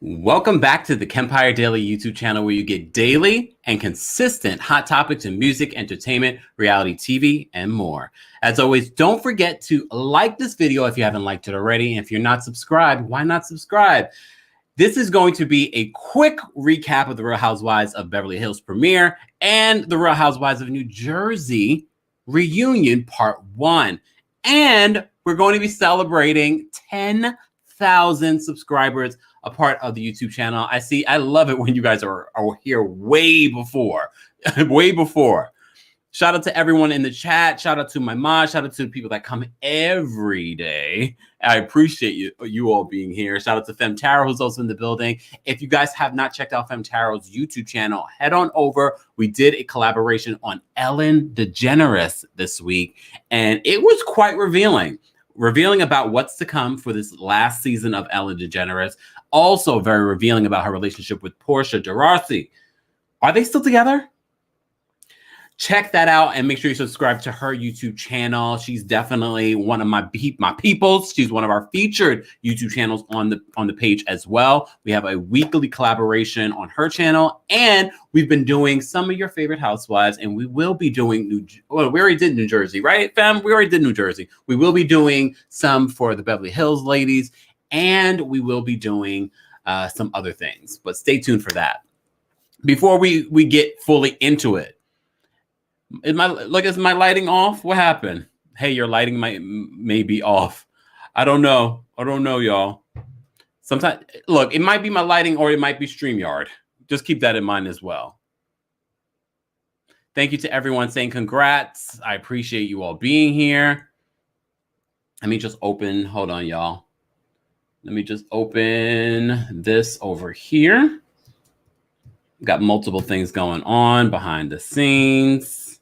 Welcome back to the Kempire Daily YouTube channel, where you get daily and consistent hot topics in music, entertainment, reality TV, and more. As always, don't forget to like this video if you haven't liked it already. And if you're not subscribed, why not subscribe? This is going to be a quick recap of the Real Housewives of Beverly Hills premiere and the Real Housewives of New Jersey reunion part 1. And we're going to be celebrating 10,000 subscribers, a part of the YouTube channel. I love it when you guys are here way before, way before. Shout out to everyone in the chat. Shout out to my mom. Shout out to the people that come every day. I appreciate you all being here. Shout out to Femtaro, who's also in the building. If you guys have not checked out Femtaro's YouTube channel, head on over. We did a collaboration on Ellen DeGeneres this week, and it was quite revealing about what's to come for this last season of Ellen DeGeneres. Also very revealing about her relationship with Portia de Rossi. Are they still together? Check that out and make sure you subscribe to her YouTube channel. She's definitely one of my peoples. She's one of our featured YouTube channels on the page as well. We have a weekly collaboration on her channel, and we've been doing some of your favorite housewives, and we will be doing we already did New Jersey, right, fam? We already did New Jersey. We will be doing some for the Beverly Hills ladies, and we will be doing some other things, but stay tuned for that. Before we get fully into it, is my lighting off? What happened? Hey, your lighting may be off. I don't know, y'all. Sometimes, look, it might be my lighting or it might be StreamYard. Just keep that in mind as well. Thank you to everyone saying congrats. I appreciate you all being here. Let me just open. Hold on, y'all. Let me just open this over here. Got multiple things going on behind the scenes.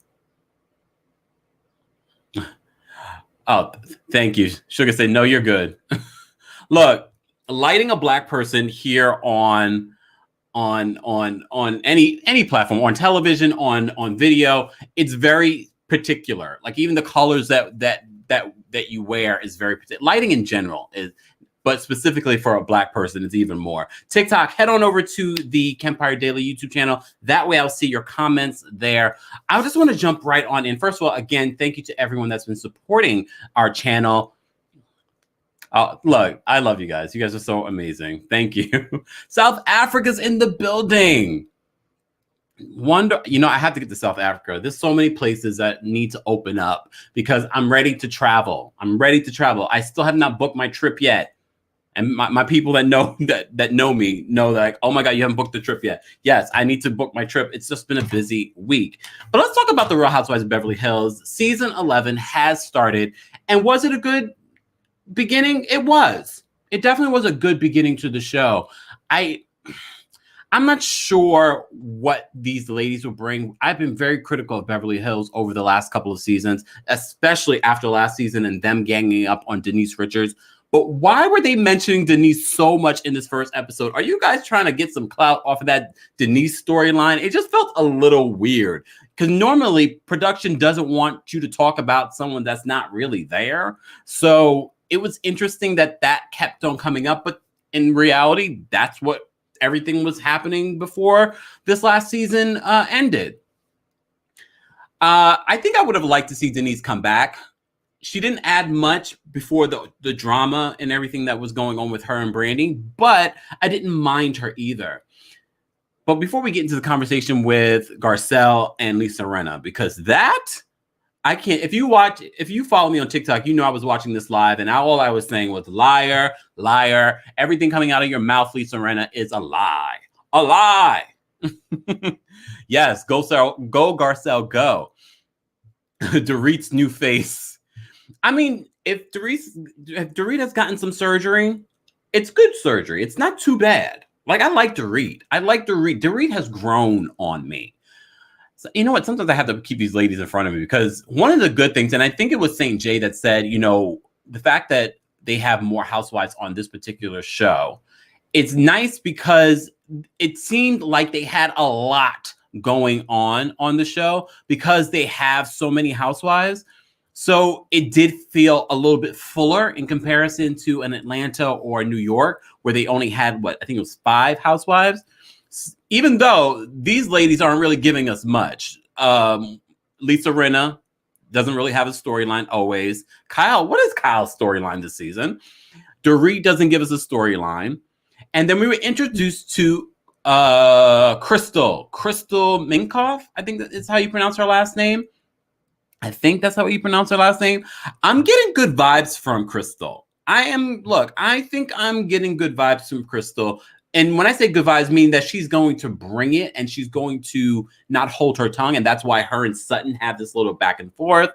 Oh, thank you. Sugar said, no, you're good. Look, lighting a black person here on any platform, on television, on video, it's very particular. Like even the colors that you wear is very particular. Lighting in general is, but specifically for a black person, it's even more. TikTok, head on over to the Kempire Daily YouTube channel. That way I'll see your comments there. I just want to jump right on in. First of all, again, thank you to everyone that's been supporting our channel. Look, I love you guys. You guys are so amazing. Thank you. South Africa's in the building. I have to get to South Africa. There's so many places that need to open up because I'm ready to travel. I still have not booked my trip yet. And my people that know that know me know that, like, oh my God, you haven't booked the trip yet. Yes, I need to book my trip. It's just been a busy week. But let's talk about the Real Housewives of Beverly Hills. Season 11 has started. And was it a good beginning? It was. It definitely was a good beginning to the show. I'm not sure what these ladies will bring. I've been very critical of Beverly Hills over the last couple of seasons, especially after last season and them ganging up on Denise Richards. But why were they mentioning Denise so much in this first episode? Are you guys trying to get some clout off of that Denise storyline? It just felt a little weird because normally production doesn't want you to talk about someone that's not really there. So it was interesting that kept on coming up. But in reality, that's what everything was happening before this last season ended. I think I would have liked to see Denise come back. She didn't add much before the drama and everything that was going on with her and Brandy, but I didn't mind her either. But before we get into the conversation with Garcelle and Lisa Rinna, because that, I can't, if you follow me on TikTok, you know I was watching this live and all I was saying was liar, liar. Everything coming out of your mouth, Lisa Rinna, is a lie. A lie. Yes, go Garcelle, go. Dorit's new face. I mean, if Dorit has gotten some surgery, it's good surgery. It's not too bad. Like, I like Dorit. Dorit has grown on me. So, you know what? Sometimes I have to keep these ladies in front of me because one of the good things, and I think it was St. J that said, the fact that they have more housewives on this particular show, it's nice because it seemed like they had a lot going on the show because they have so many housewives. So it did feel a little bit fuller in comparison to an Atlanta or New York, where they only had, what, I think it was 5 housewives. Even though these ladies aren't really giving us much. Lisa Rinna doesn't really have a storyline always. Kyle, what is Kyle's storyline this season? Dorit doesn't give us a storyline. And then we were introduced to Crystal Minkoff. I think that is how you pronounce her last name. I think that's how you pronounce her last name. I'm getting good vibes from Crystal. I think I'm getting good vibes from Crystal. And when I say good vibes, I mean that she's going to bring it and she's going to not hold her tongue. And that's why her and Sutton have this little back and forth.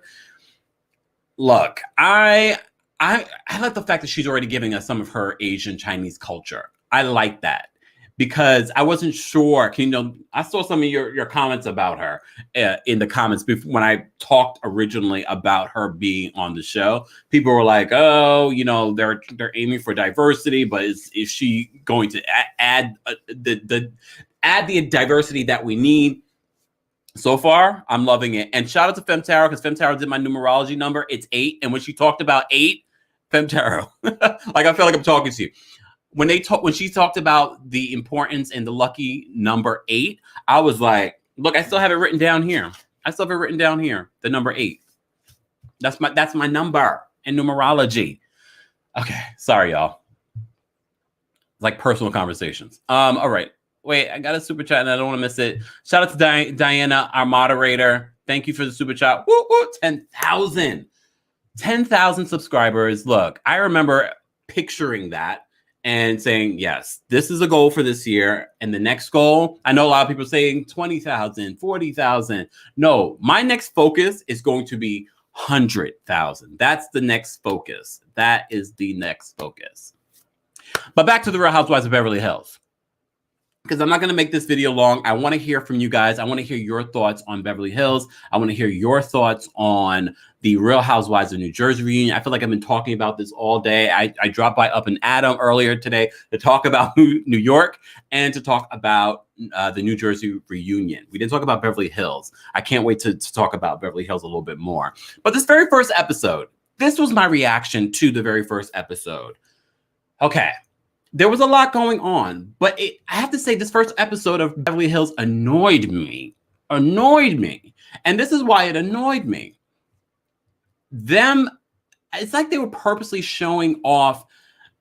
Look, I like the fact that she's already giving us some of her Asian Chinese culture. I like that because I wasn't sure. I saw some of your comments about her in the comments when I talked originally about her being on the show. People were like, "Oh, they're aiming for diversity, but is she going to add the diversity that we need?" So far, I'm loving it. And shout out to Femtaro because Femtaro did my numerology number. It's 8, and when she talked about 8, Femtaro, like I feel like I'm talking to you. When she talked about the importance and the lucky number 8, I was like, look, I still have it written down here. The number 8. That's my number in numerology. Okay, sorry, y'all. It's like personal conversations. All right. Wait, I got a super chat and I don't want to miss it. Shout out to Diana, our moderator. Thank you for the super chat. Woo, woo, 10,000 subscribers. Look, I remember picturing that and saying, yes, this is a goal for this year. And the next goal, I know a lot of people saying 20,000, 40,000. No, my next focus is going to be 100,000. That's the next focus. That is the next focus. But back to the Real Housewives of Beverly Hills. Because I'm not going to make this video long. I want to hear from you guys. I want to hear your thoughts on Beverly Hills. I want to hear your thoughts on the Real Housewives of New Jersey reunion. I feel like I've been talking about this all day. I dropped by Up and Adam earlier today to talk about New York and to talk about the New Jersey reunion. We didn't talk about Beverly Hills. I can't wait to talk about Beverly Hills a little bit more. But this very first episode, this was my reaction to the very first episode. Okay. There was a lot going on, but I have to say this first episode of Beverly Hills annoyed me. And this is why it annoyed me. It's like they were purposely showing off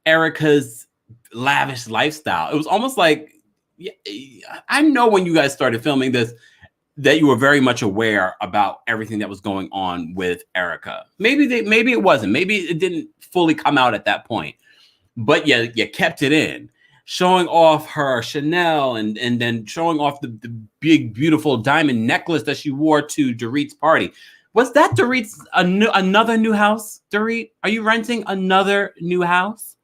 Erika's lavish lifestyle. It was almost like, I know when you guys started filming this, that you were very much aware about everything that was going on with Erika. Maybe it wasn't. Maybe it didn't fully come out at that point. But yeah, you kept it in, showing off her Chanel and then showing off the big, beautiful diamond necklace that she wore to Dorit's party. Was that Dorit's another new house, Dorit? Are you renting another new house?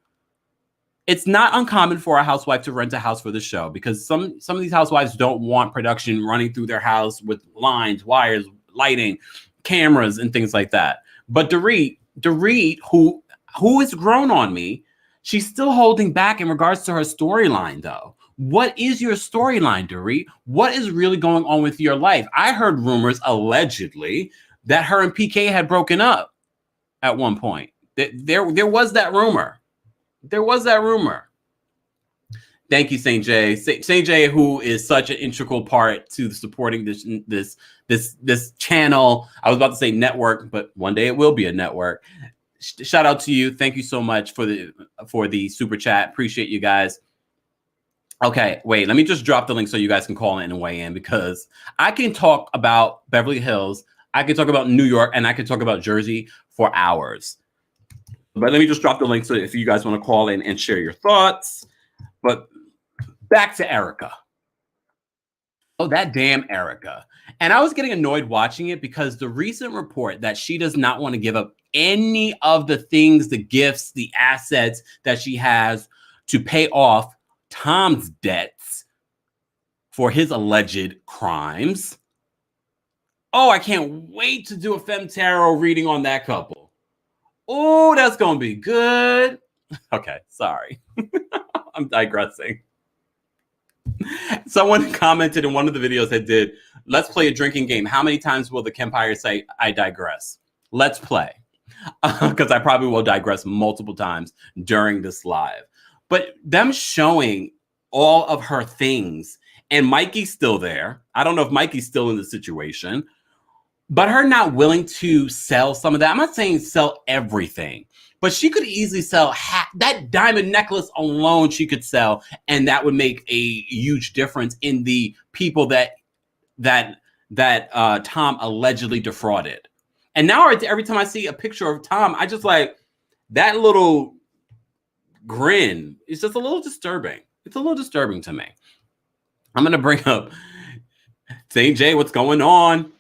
It's not uncommon for a housewife to rent a house for the show because some of these housewives don't want production running through their house with lines, wires, lighting, cameras, and things like that. But Dorit, who is grown on me, she's still holding back in regards to her storyline, though. What is your storyline, Dorit? What is really going on with your life? I heard rumors, allegedly, that her and PK had broken up at one point. There was that rumor. Thank you, St. J. St. J, who is such an integral part to supporting this channel. I was about to say network, but one day it will be a network. Shout out to you. Thank you so much for the super chat. Appreciate you guys. Okay, wait, let me just drop the link so you guys can call in and weigh in because I can talk about Beverly Hills, I can talk about New York, and I can talk about Jersey for hours. But let me just drop the link so if you guys want to call in and share your thoughts. But back to Erika. Oh, that damn Erika. And I was getting annoyed watching it because the recent report that she does not want to give up any of the things, the gifts, the assets that she has to pay off Tom's debts for his alleged crimes. Oh, I can't wait to do a Femtaro reading on that couple. Oh, that's going to be good. Okay, sorry. I'm digressing. Someone commented in one of the videos that did, let's play a drinking game. How many times will the Kempire say, I digress? let's play. Because I probably will digress multiple times during this live. But them showing all of her things, and Mikey's still there. I don't know if Mikey's still in the situation, but her not willing to sell some of that. I'm not saying sell everything, but she could easily sell that diamond necklace alone. She could sell, and that would make a huge difference in the people that Tom allegedly defrauded. And now every time I see a picture of Tom, I just like that little grin. It's just a little disturbing. It's a little disturbing to me. I'm going to bring up St. J. What's going on?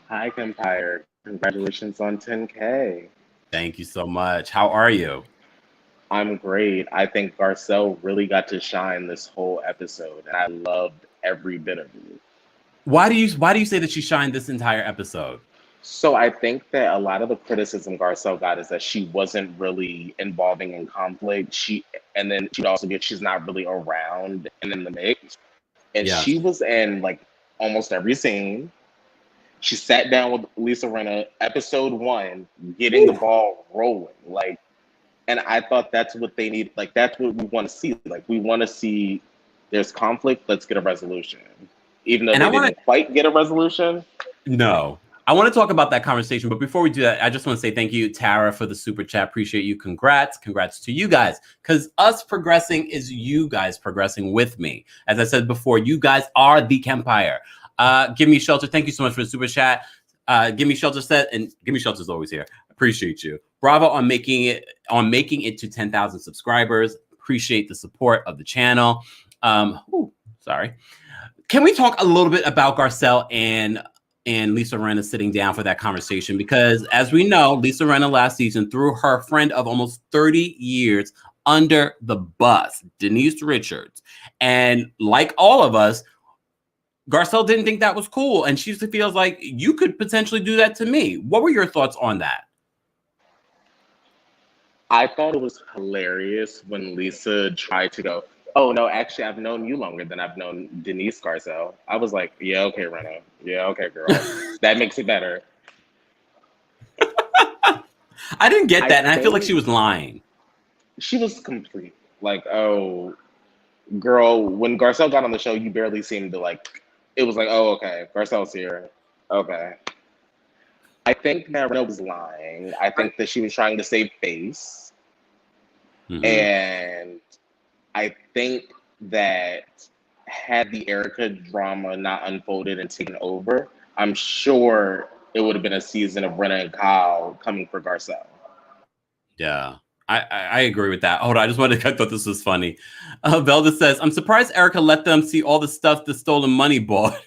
Hi, Kempire. Congratulations on 10K. Thank you so much. How are you? I'm great. I think Garcelle really got to shine this whole episode, and I loved every bit of it. Why do you say that she shined this entire episode? So I think that a lot of the criticism Garcelle got is that she wasn't really involving in conflict. And then she'd also get she's not really around and in the mix. And Yes. she was in like almost every scene. She sat down with Lisa Rinna, episode 1, getting the ball rolling. Like, and I thought that's what they need. Like, that's what we want to see. Like, we want to see there's conflict. Let's get a resolution. Even though they didn't quite get a resolution. No. I want to talk about that conversation, but before we do that, I just want to say thank you, Tara, for the super chat. Appreciate you. Congrats to you guys, because us progressing is you guys progressing with me. As I said before, you guys are the Kempire. Give Me Shelter. Thank you so much for the super chat. Give Me Shelter said, and Give Me Shelter's always here. Appreciate you. Bravo on making it to 10,000 subscribers. Appreciate the support of the channel. Sorry. Can we talk a little bit about Garcelle and Lisa Rinna sitting down for that conversation? Because as we know, Lisa Rinna last season threw her friend of almost 30 years under the bus, Denise Richards. And like all of us, Garcelle didn't think that was cool. And she feels like you could potentially do that to me. What were your thoughts on that? I thought it was hilarious when Lisa tried to go, oh, no, actually, I've known you longer than I've known Denise Garcelle. I was like, yeah, okay, Rinna. Yeah, okay, girl. That makes it better. I didn't get that, and I feel like she was lying. She was complete. Like, oh, girl, when Garcelle got on the show, you barely seemed to like, it was like, oh, okay, Garcelle's here. Okay. I think that Rinna was lying. I think that she was trying to save face. Mm-hmm. And I think that had the Erika drama not unfolded and taken over, I'm sure it would have been a season of Rinna and Kyle coming for Garcelle. Yeah, I agree with that. Hold on, I thought this was funny. Velda says, I'm surprised Erika let them see all the stuff the stolen money bought.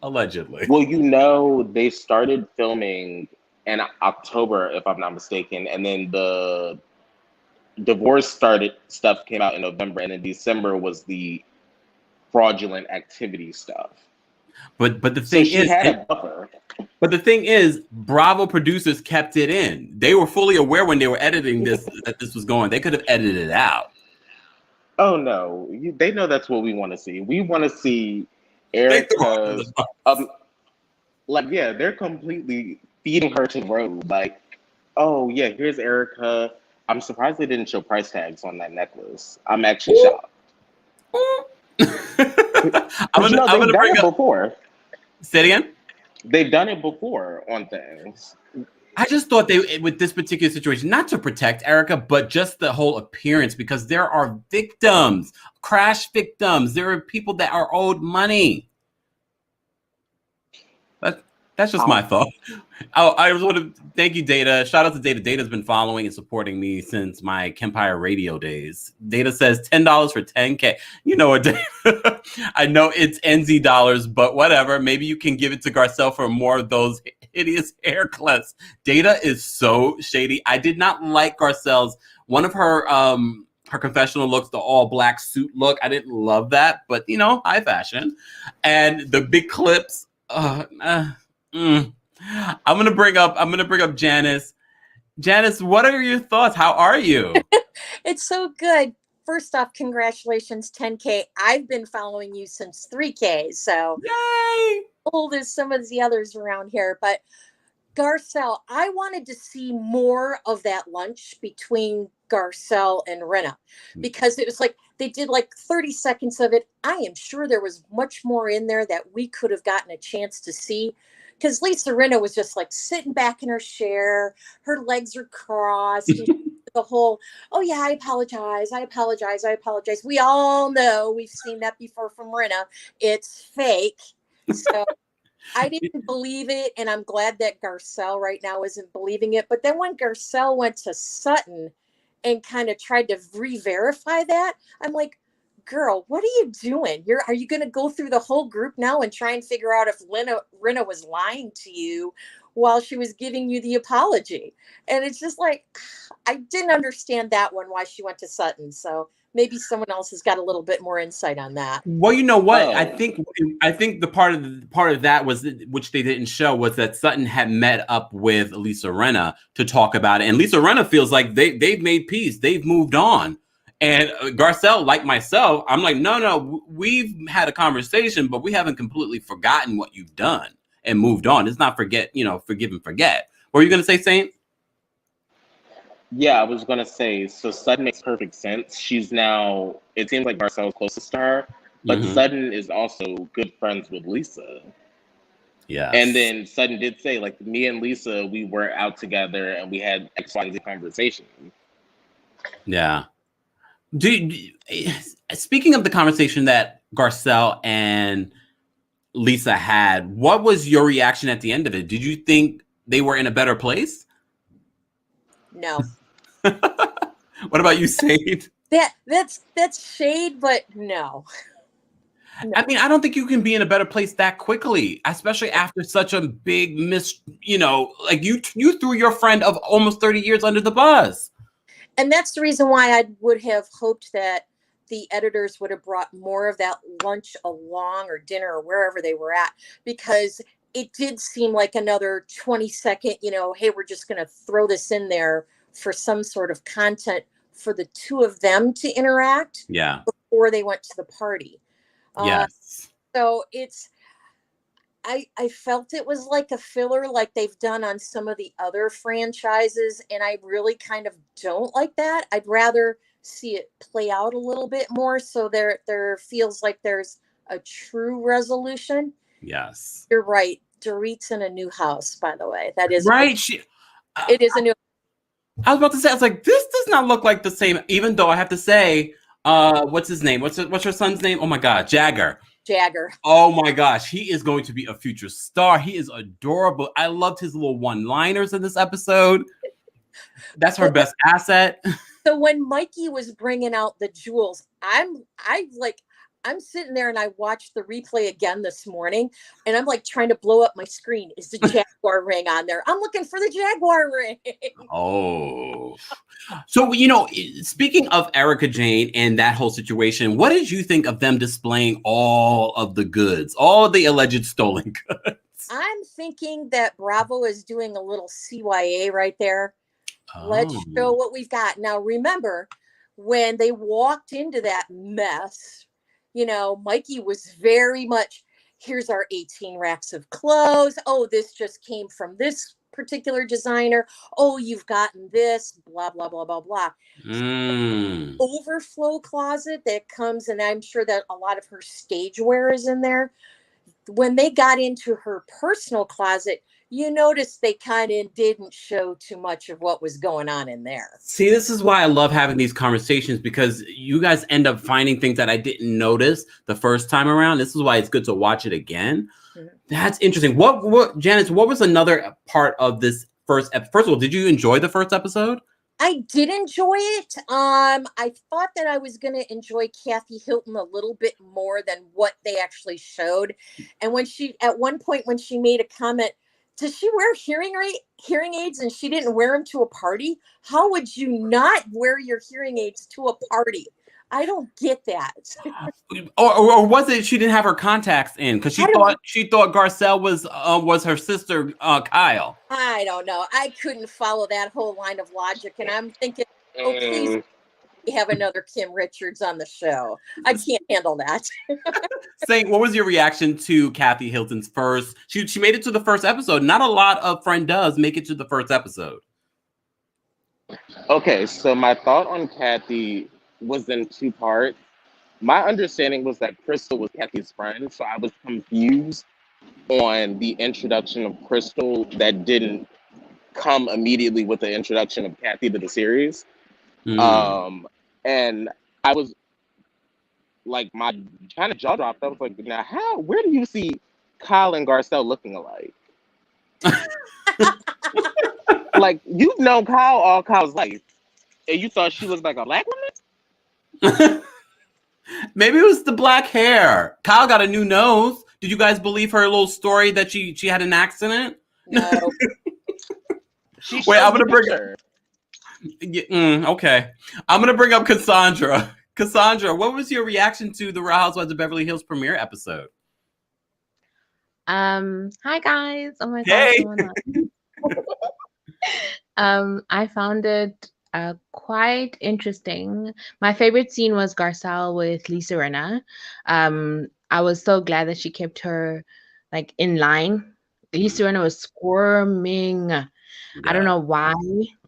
Allegedly. Well, you know, they started filming in October, if I'm not mistaken, and then the divorce stuff came out in November, and in December was the fraudulent activity stuff. But the thing is, a buffer. But the thing is, Bravo producers kept it in. They were fully aware when they were editing this that this was going. They could have edited it out. Oh no, they know that's what we want to see. We want to see Erika's like, yeah, they're completely feeding her to the road. Like, oh yeah, here's Erika. I'm surprised they didn't show price tags on that necklace. I'm actually shocked. I'm gonna bring it before. Say it again. They've done it before on things. I just thought with this particular situation, not to protect Erika, but just the whole appearance, because there are victims, crash victims. There are people that are owed money. That's just my thought. I want to thank you, Data. Shout out to Data. Data's been following and supporting me since my Kempire radio days. Data says $10 for 10K. You know what, Data? I know it's NZ dollars, but whatever. Maybe you can give it to Garcelle for more of those hideous hair clips. Data is so shady. I did not like Garcelle's, one of her confessional looks, the all black suit look. I didn't love that, but you know, high fashion. And the big clips. I'm gonna bring up Janice. Janice, what are your thoughts? How are you? It's so good. First off, congratulations, 10K. I've been following you since 3K, so yay! old as some of the others around here. But Garcelle, I wanted to see more of that lunch between Garcelle and Rinna because it was like they did like 30 seconds of it. I am sure there was much more in there that we could have gotten a chance to see because Lisa Rinna was just like sitting back in her chair, her legs are crossed. And the whole, oh yeah, I apologize. We all know we've seen that before from Rinna. It's fake. So I didn't believe it, and I'm glad that Garcelle right now isn't believing it. But then when Garcelle went to Sutton and kind of tried to re-verify that, I'm like, girl, what are you doing? Are you going to go through the whole group now and try and figure out if Rinna was lying to you while she was giving you the apology? And it's just like, I didn't understand that one, why she went to Sutton. So maybe someone else has got a little bit more insight on that. Well, you know what? Oh. I think the part of that was which they didn't show was that Sutton had met up with Lisa Rinna to talk about it, and Lisa Rinna feels like they've made peace, they've moved on. And Garcelle, like myself, I'm like, no, we've had a conversation, but we haven't completely forgotten what you've done and moved on. It's not forgive and forget. What were you going to say, Saint? Yeah, I was going to say, so Sutton makes perfect sense. She's now, it seems like Garcelle's closest to her, but Sutton is also good friends with Lisa. Yeah. And then Sutton did say, like, me and Lisa, we were out together and we had X, Y, and Z conversation. Yeah. Speaking of the conversation that Garcelle and Lisa had, what was your reaction at the end of it? Did you think they were in a better place? No. What about you, Sade? That's shade, but no. I mean, I don't think you can be in a better place that quickly, especially after such a big like you threw your friend of almost 30 years under the bus. And that's the reason why I would have hoped that the editors would have brought more of that lunch along or dinner or wherever they were at, because it did seem like another 20-second, hey, we're just going to throw this in there for some sort of content for the two of them to interact before they went to the party. Yes. So I felt it was like a filler like they've done on some of the other franchises, and I really kind of don't like that. I'd rather see it play out a little bit more so there feels like there's a true resolution. Yes. You're right. Dorit's in a new house, by the way. That is right. It is a new. I was about to say, I was like, this does not look like the same, even though I have to say, what's his name? What's her son's name? Oh my God, Jagger. Oh my gosh, he is going to be a future star. He is adorable. I loved his little one-liners in this episode. That's her best asset. So when Mikey was bringing out the jewels, I'm sitting there and I watched the replay again this morning, and I'm like trying to blow up my screen. Is the Jaguar ring on there? I'm looking for the Jaguar ring. Oh. So, speaking of Erika Jayne and that whole situation, what did you think of them displaying all of the goods, all of the alleged stolen goods? I'm thinking that Bravo is doing a little CYA right there. Let's show what we've got. Now, remember, when they walked into that mess, Mikey was very much, here's our 18 racks of clothes. Oh, this just came from this particular designer. Oh, you've gotten this, blah, blah, blah, blah, blah. Overflow closet that comes, and I'm sure that a lot of her stage wear is in there. When they got into her personal closet, you notice they kind of didn't show too much of what was going on in there. See, this is why I love having these conversations, because you guys end up finding things that I didn't notice the first time around. This is why it's good to watch it again. That's interesting. What, Janice, what was another part of this first episode? First of all, did you enjoy the first episode? I did enjoy it. I thought that I was going to enjoy Kathy Hilton a little bit more than what they actually showed. And at one point when she made a comment, does she wear hearing aids and she didn't wear them to a party? How would you not wear your hearing aids to a party? I don't get that. or was it she didn't have her contacts in because she thought Garcelle was her sister Kyle? I don't know. I couldn't follow that whole line of logic, and I'm thinking, oh please, we have another Kim Richards on the show. I can't handle that. Saint, what was your reaction to Kathy Hilton's first? She made it to the first episode. Not a lot of Friend does make it to the first episode. Okay, so my thought on Kathy was in two parts. My understanding was that Crystal was Kathy's friend, so I was confused on the introduction of Crystal that didn't come immediately with the introduction of Kathy to the series. And I was like, my kind of jaw dropped. I was like, now where do you see Kyle and Garcelle looking alike? Like, you've known Kyle all Kyle's life, and you thought she was like a black woman? Maybe it was the black hair. Kyle got a new nose. Did you guys believe her little story that she had an accident? No. Wait, I'm gonna bring her. Okay, I'm gonna bring up Cassandra. Cassandra, what was your reaction to the Real Housewives of Beverly Hills premiere episode? Hi guys. Oh my Hey. God. I found it quite interesting. My favorite scene was Garcelle with Lisa Rinna. I was so glad that she kept her like in line. Lisa Rinna was squirming. I don't know why,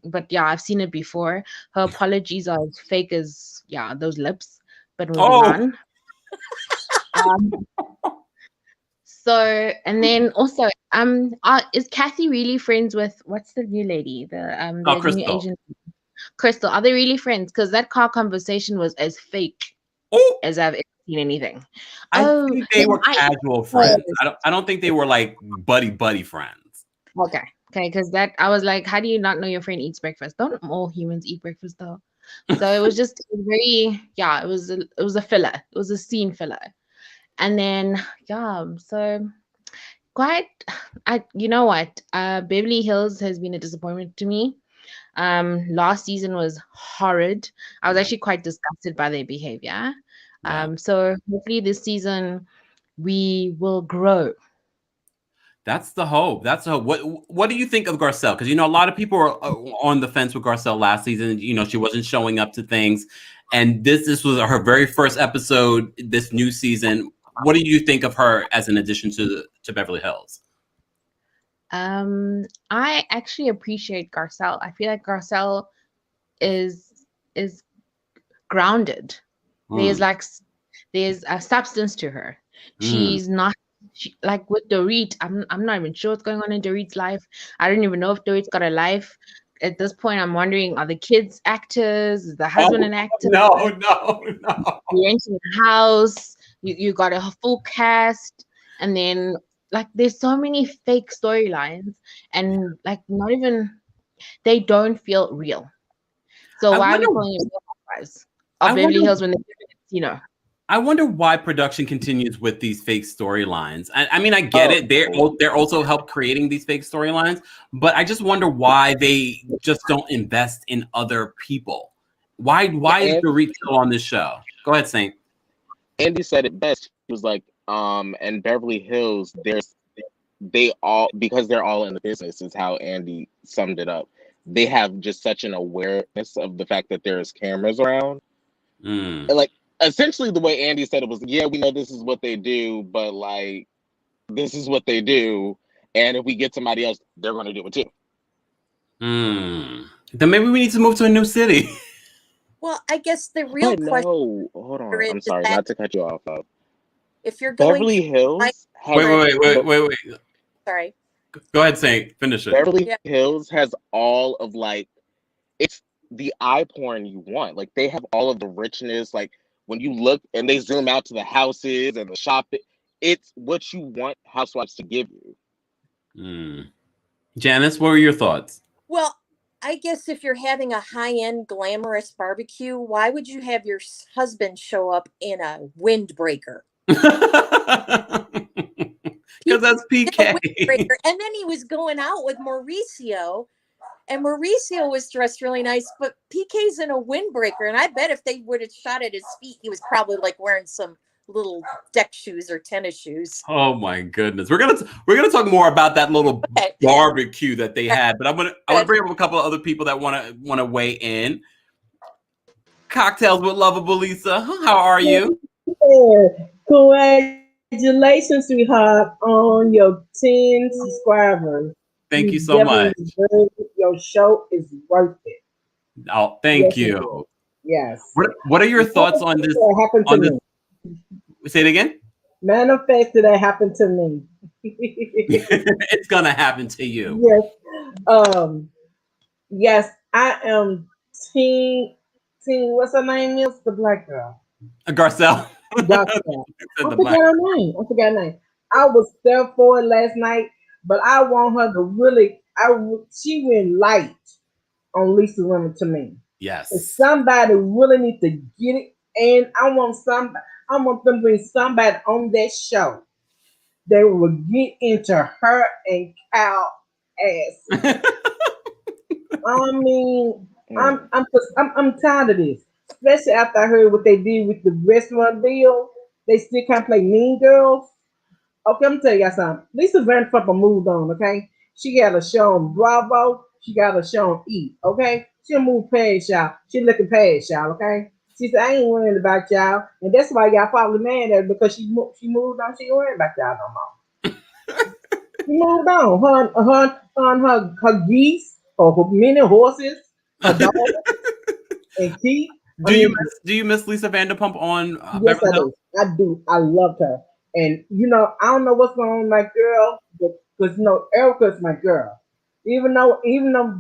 but yeah, I've seen it before. Her apologies are as fake as those lips. But moving on. So, and then also, is Kathy really friends with what's the new lady? The new Crystal. Asian Crystal. Are they really friends? Because that car conversation was as fake as I've ever seen anything. I think they were casual friends. I don't think they were like buddy friends. Okay, because that I was like, how do you not know your friend eats breakfast? Don't all humans eat breakfast though? So it was just very it was a filler. It was a scene filler. And then, so you know what? Beverly Hills has been a disappointment to me. Last season was horrid. I was actually quite disgusted by their behavior. So hopefully this season we will grow. That's the hope. That's the hope. What do you think of Garcelle? Because, a lot of people were on the fence with Garcelle last season. She wasn't showing up to things. And this was her very first episode this new season. What do you think of her as an addition to Beverly Hills? I actually appreciate Garcelle. I feel like Garcelle is grounded. There's a substance to her. She's not like with Dorit. I'm not even sure what's going on in Dorit's life. I don't even know if Dorit's got a life. At this point, I'm wondering, are the kids actors? Is the husband an actor? No. You're renting a house. You got a full cast, and then like there's so many fake storylines, and like not even they don't feel real. So why are we calling it Real Housewives of Beverly Hills when they, I wonder why production continues with these fake storylines. I mean, I get it. They're also help creating these fake storylines, but I just wonder why they just don't invest in other people. Why is the reach still on this show? Go ahead, Saint. Andy said it best. He was like, in Beverly Hills, because they're all in the business, is how Andy summed it up. They have just such an awareness of the fact that there's cameras around. And like, essentially the way Andy said it was, we know this is what they do, but like, this is what they do. And if we get somebody else, they're going to do it too. Then maybe we need to move to a new city. Well, I guess the real question. No, hold on. I'm sorry, not to cut you off. If you're going Beverly Hills. Wait. Sorry. Go ahead, Saint. Finish it. Beverly Hills has all of like, it's the eye porn you want. Like they have all of the richness. Like when you look and they zoom out to the houses and the shopping, it's what you want Housewives to give you. Janice, what were your thoughts? Well, I guess if you're having a high-end glamorous barbecue, why would you have your husband show up in a windbreaker? Because that's PK. And then he was going out with Mauricio, and Mauricio was dressed really nice, but PK's in a windbreaker. And I bet if they would have shot at his feet, he was probably like wearing some little deck shoes or tennis shoes. Oh my goodness. We're gonna talk more about that little barbecue that they had, but I want to bring up a couple of other people that want to weigh in. Cocktails with Lovable Lisa. How are you? Congratulations, sweetheart, on your 10 subscribers. Thank you You so definitely much. deserve it. Your show is worth it. Oh, thank you. Yes. What are your thoughts on this? That happened to On this? me. Say it again. Manifested that happened to me. It's gonna happen to you. Yes. Yes, I am what's her name is? The black girl. Garcelle. Garcelle. Said I the forgot black. her name. I was there for it last night, but I want her to really. She went light on Lisa Rinna to me. If Yes. somebody really needs to get it, and I want them to bring somebody on that show that will get into her and Cal ass. I mean, I'm tired of this. Especially after I heard what they did with the restaurant deal. They still can't play Mean Girls. Okay, I'm tell y'all something. Lisa Vanderpump moved on, okay? She got a show on Bravo. She got a show on E, okay? She'll move past y'all. She looking past y'all, okay? She said, I ain't worrying about y'all. And that's why y'all probably mad at her because she moved on. She ain't worrying about y'all no more. She moved on. Her geese, or her many horses, her dog, and Keith. Do you miss Lisa Vanderpump on Yes, Beverly Hills? I do. I loved her. And I don't know what's going on with my girl, because Erika's my girl. Even though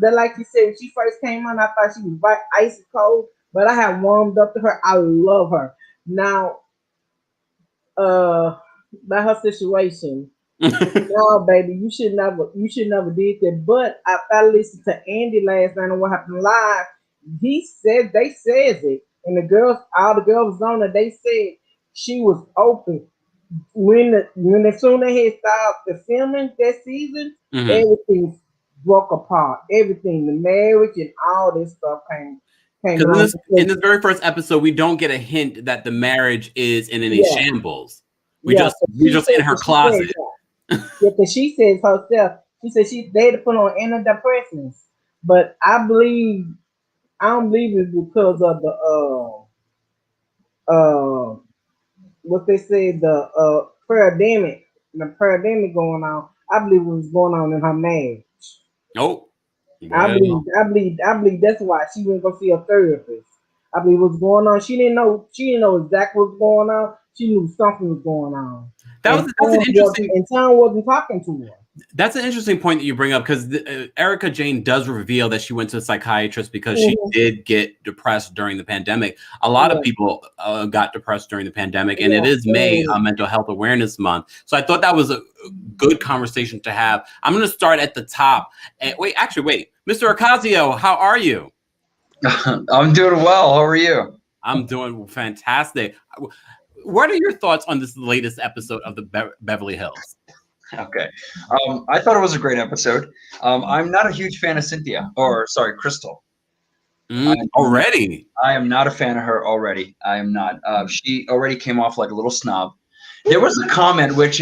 that, like you said, when she first came on, I thought she was right ice cold, but I have warmed up to her. I love her. Now, about her situation. No, baby, you should never did that. But I listened to Andy last night on What Happened Live. They says it, and all the girls on it, they said she was open as soon as they started the filming that season. Mhm. Everything broke apart. Everything, the marriage and all this stuff came Because along. in this very first episode, we don't get a hint that the marriage is in any shambles. We just in her closet. Because she says herself, she said they had to put on antidepressants. But I don't believe it's because of the what they say, the pandemic going on. I believe it was going on in her marriage. Nope. I believe that's why she went go see a therapist. I believe what's going on. She didn't know exactly what's going on. She knew something was going on. That's an interesting. And Tom wasn't talking to her. That's an interesting point that you bring up, because Erika Jayne does reveal that she went to a psychiatrist because she did get depressed during the pandemic. A lot of people got depressed during the pandemic, and it is May, Mental Health Awareness Month. So I thought that was a good conversation to have. I'm going to start at the top. Wait, Mr. Ocasio, how are you? I'm doing well. How are you? I'm doing fantastic. What are your thoughts on this latest episode of the Beverly Hills? Okay. I thought it was a great episode. I'm not a huge fan of Crystal. Already? I am not a fan of her already. I am not. She already came off like a little snob. There was a comment, which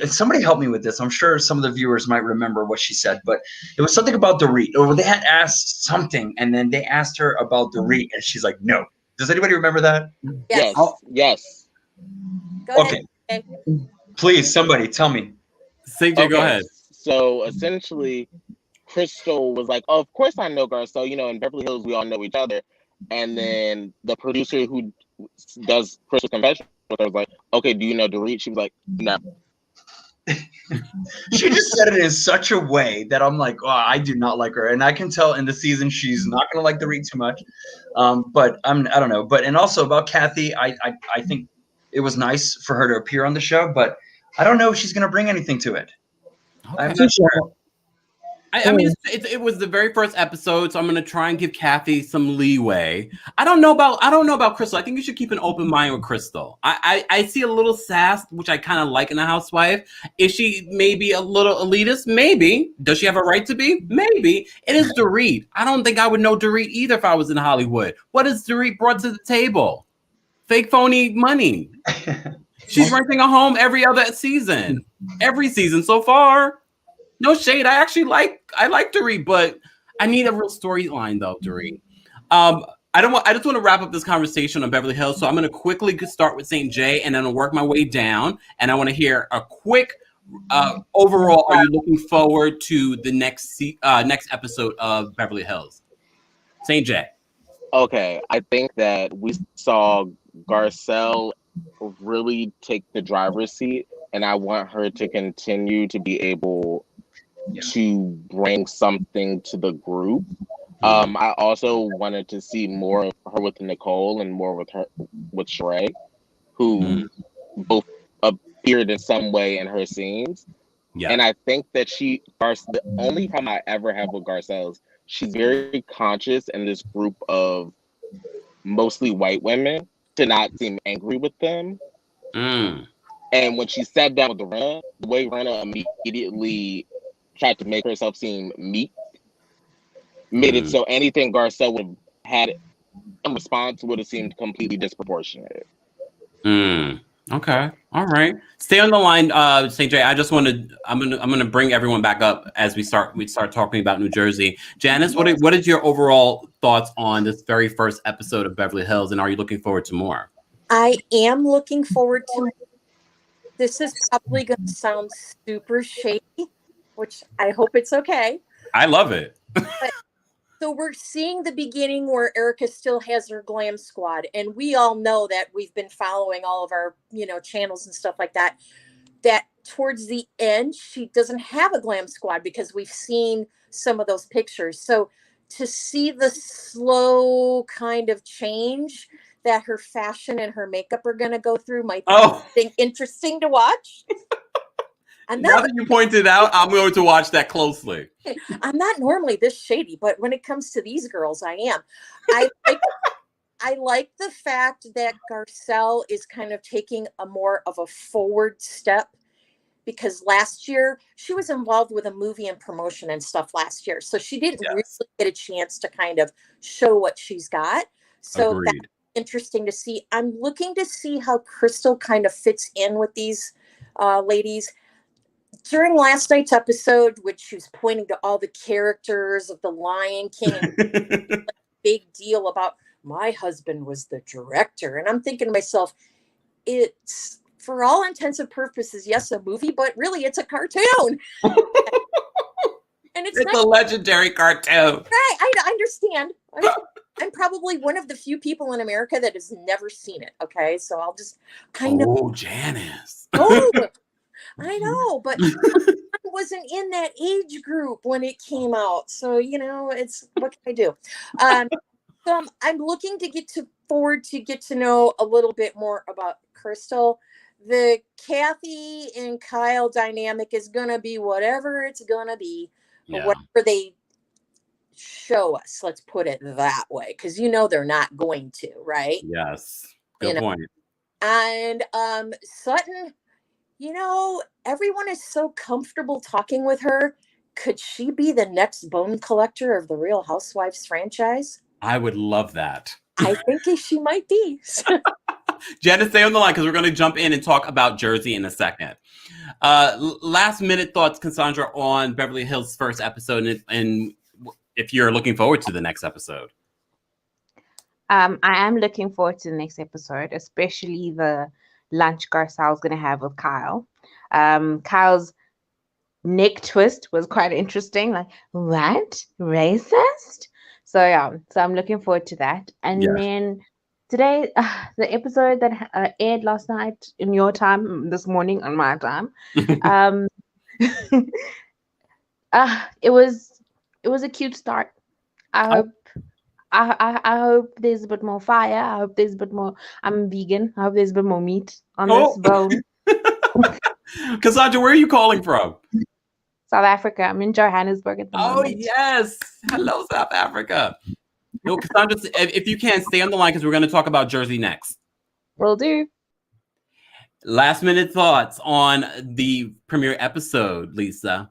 somebody help me with this. I'm sure some of the viewers might remember what she said, but it was something about Dorit. Or they had asked something, and then they asked her about Dorit, and she's like, no. Does anybody remember that? Yes. Yes. Go Okay. ahead. Please, somebody tell me. CJ, go ahead. So essentially, Crystal was like, "Oh, of course I know Garcelle. In Beverly Hills, we all know each other." And then the producer who does Crystal's confessional was like, "Okay, do you know Dorit?" She was like, "No." She just said it in such a way that I'm like, oh, I do not like her, and I can tell in the season she's not going to like the read too much. But I don't know. But and also about Kathy, I think it was nice for her to appear on the show, but I don't know if she's going to bring anything to it. Okay. I'm not sure. I mean, it was the very first episode, so I'm gonna try and give Kathy some leeway. I don't know about Crystal. I think you should keep an open mind with Crystal. I see a little sass, which I kind of like in a housewife. Is she maybe a little elitist? Maybe. Does she have a right to be? Maybe. It is Dorit. I don't think I would know Dorit either if I was in Hollywood. What has Dorit brought to the table? Fake phony money. She's renting a home every other season. Every season so far. No shade. I like Dorit, but I need a real storyline though, Dorit. I just want to wrap up this conversation on Beverly Hills. So I'm going to quickly start with St. J, and then I'll work my way down. And I want to hear a quick overall. Are you looking forward to the next episode of Beverly Hills? St. J. Okay, I think that we saw Garcelle really take the driver's seat, and I want her to continue to be able to bring something to the group. I also wanted to see more of her with Nicole and more with her with Sheree, who both appeared in some way in her scenes. Yeah. And I think that the only problem I ever have with Garcelle is she's very conscious in this group of mostly white women to not seem angry with them. And when she sat down with Rinna, the way Rinna immediately tried to make herself seem meek made it so anything Garcelle would have had in response would have seemed completely disproportionate. Okay. All right. Stay on the line, St. J. I'm gonna bring everyone back up as we start talking about New Jersey. Janice, what is your overall thoughts on this very first episode of Beverly Hills, and are you looking forward to more? I am looking forward to. This is probably going to sound super shady, which I hope it's okay. I love it. So we're seeing the beginning where Erika still has her glam squad. And we all know that we've been following all of our, channels and stuff like that, that towards the end, she doesn't have a glam squad because we've seen some of those pictures. So to see the slow kind of change that her fashion and her makeup are going to go through might be something interesting to watch. Now that you pointed out, I'm going to watch that closely. I'm not normally this shady, but when it comes to these girls, I am. I like the fact that Garcelle is kind of taking a more of a forward step, because last year she was involved with a movie and promotion and stuff last year. So she didn't really get a chance to kind of show what she's got. So that's interesting to see. I'm looking to see how Crystal kind of fits in with these ladies. During last night's episode, which she was pointing to all the characters of the Lion King, and big deal about my husband was the director. And I'm thinking to myself, it's for all intents and purposes, yes, a movie, but really it's a cartoon. And it's a legendary cartoon. Right. I understand. I'm probably one of the few people in America that has never seen it. Okay. So I'll just kind of. Oh, Janice. Oh, I know, but I wasn't in that age group when it came out. So, it's what can I do? So I'm looking to get to know a little bit more about Crystal. The Kathy and Kyle dynamic is going to be whatever it's going to be, or whatever they show us. Let's put it that way. Because, they're not going to, right? Yes. Good point. And Sutton, everyone is so comfortable talking with her. Could she be the next bone collector of the Real Housewives franchise? I would love that. I think she might be. Janice, stay on the line because we're going to jump in and talk about Jersey in a second. Last minute thoughts, Cassandra, on Beverly Hills' first episode, and if you're looking forward to the next episode. I am looking forward to the next episode, especially the lunch Garcelle's going to have with Kyle. Kyle's neck twist was quite interesting. Like, what? Racist? So I'm looking forward to that. And then today, the episode that aired last night in your time, this morning on my time, it was a cute start. I hope there's a bit more fire. I hope there's a bit more. I'm vegan. I hope there's a bit more meat on this bone. Cassandra, where are you calling from? South Africa. I'm in Johannesburg at the moment. Oh, yes. Hello, South Africa. Cassandra, if you can, stay on the line because we're going to talk about Jersey next. Will do. Last minute thoughts on the premiere episode, Lisa.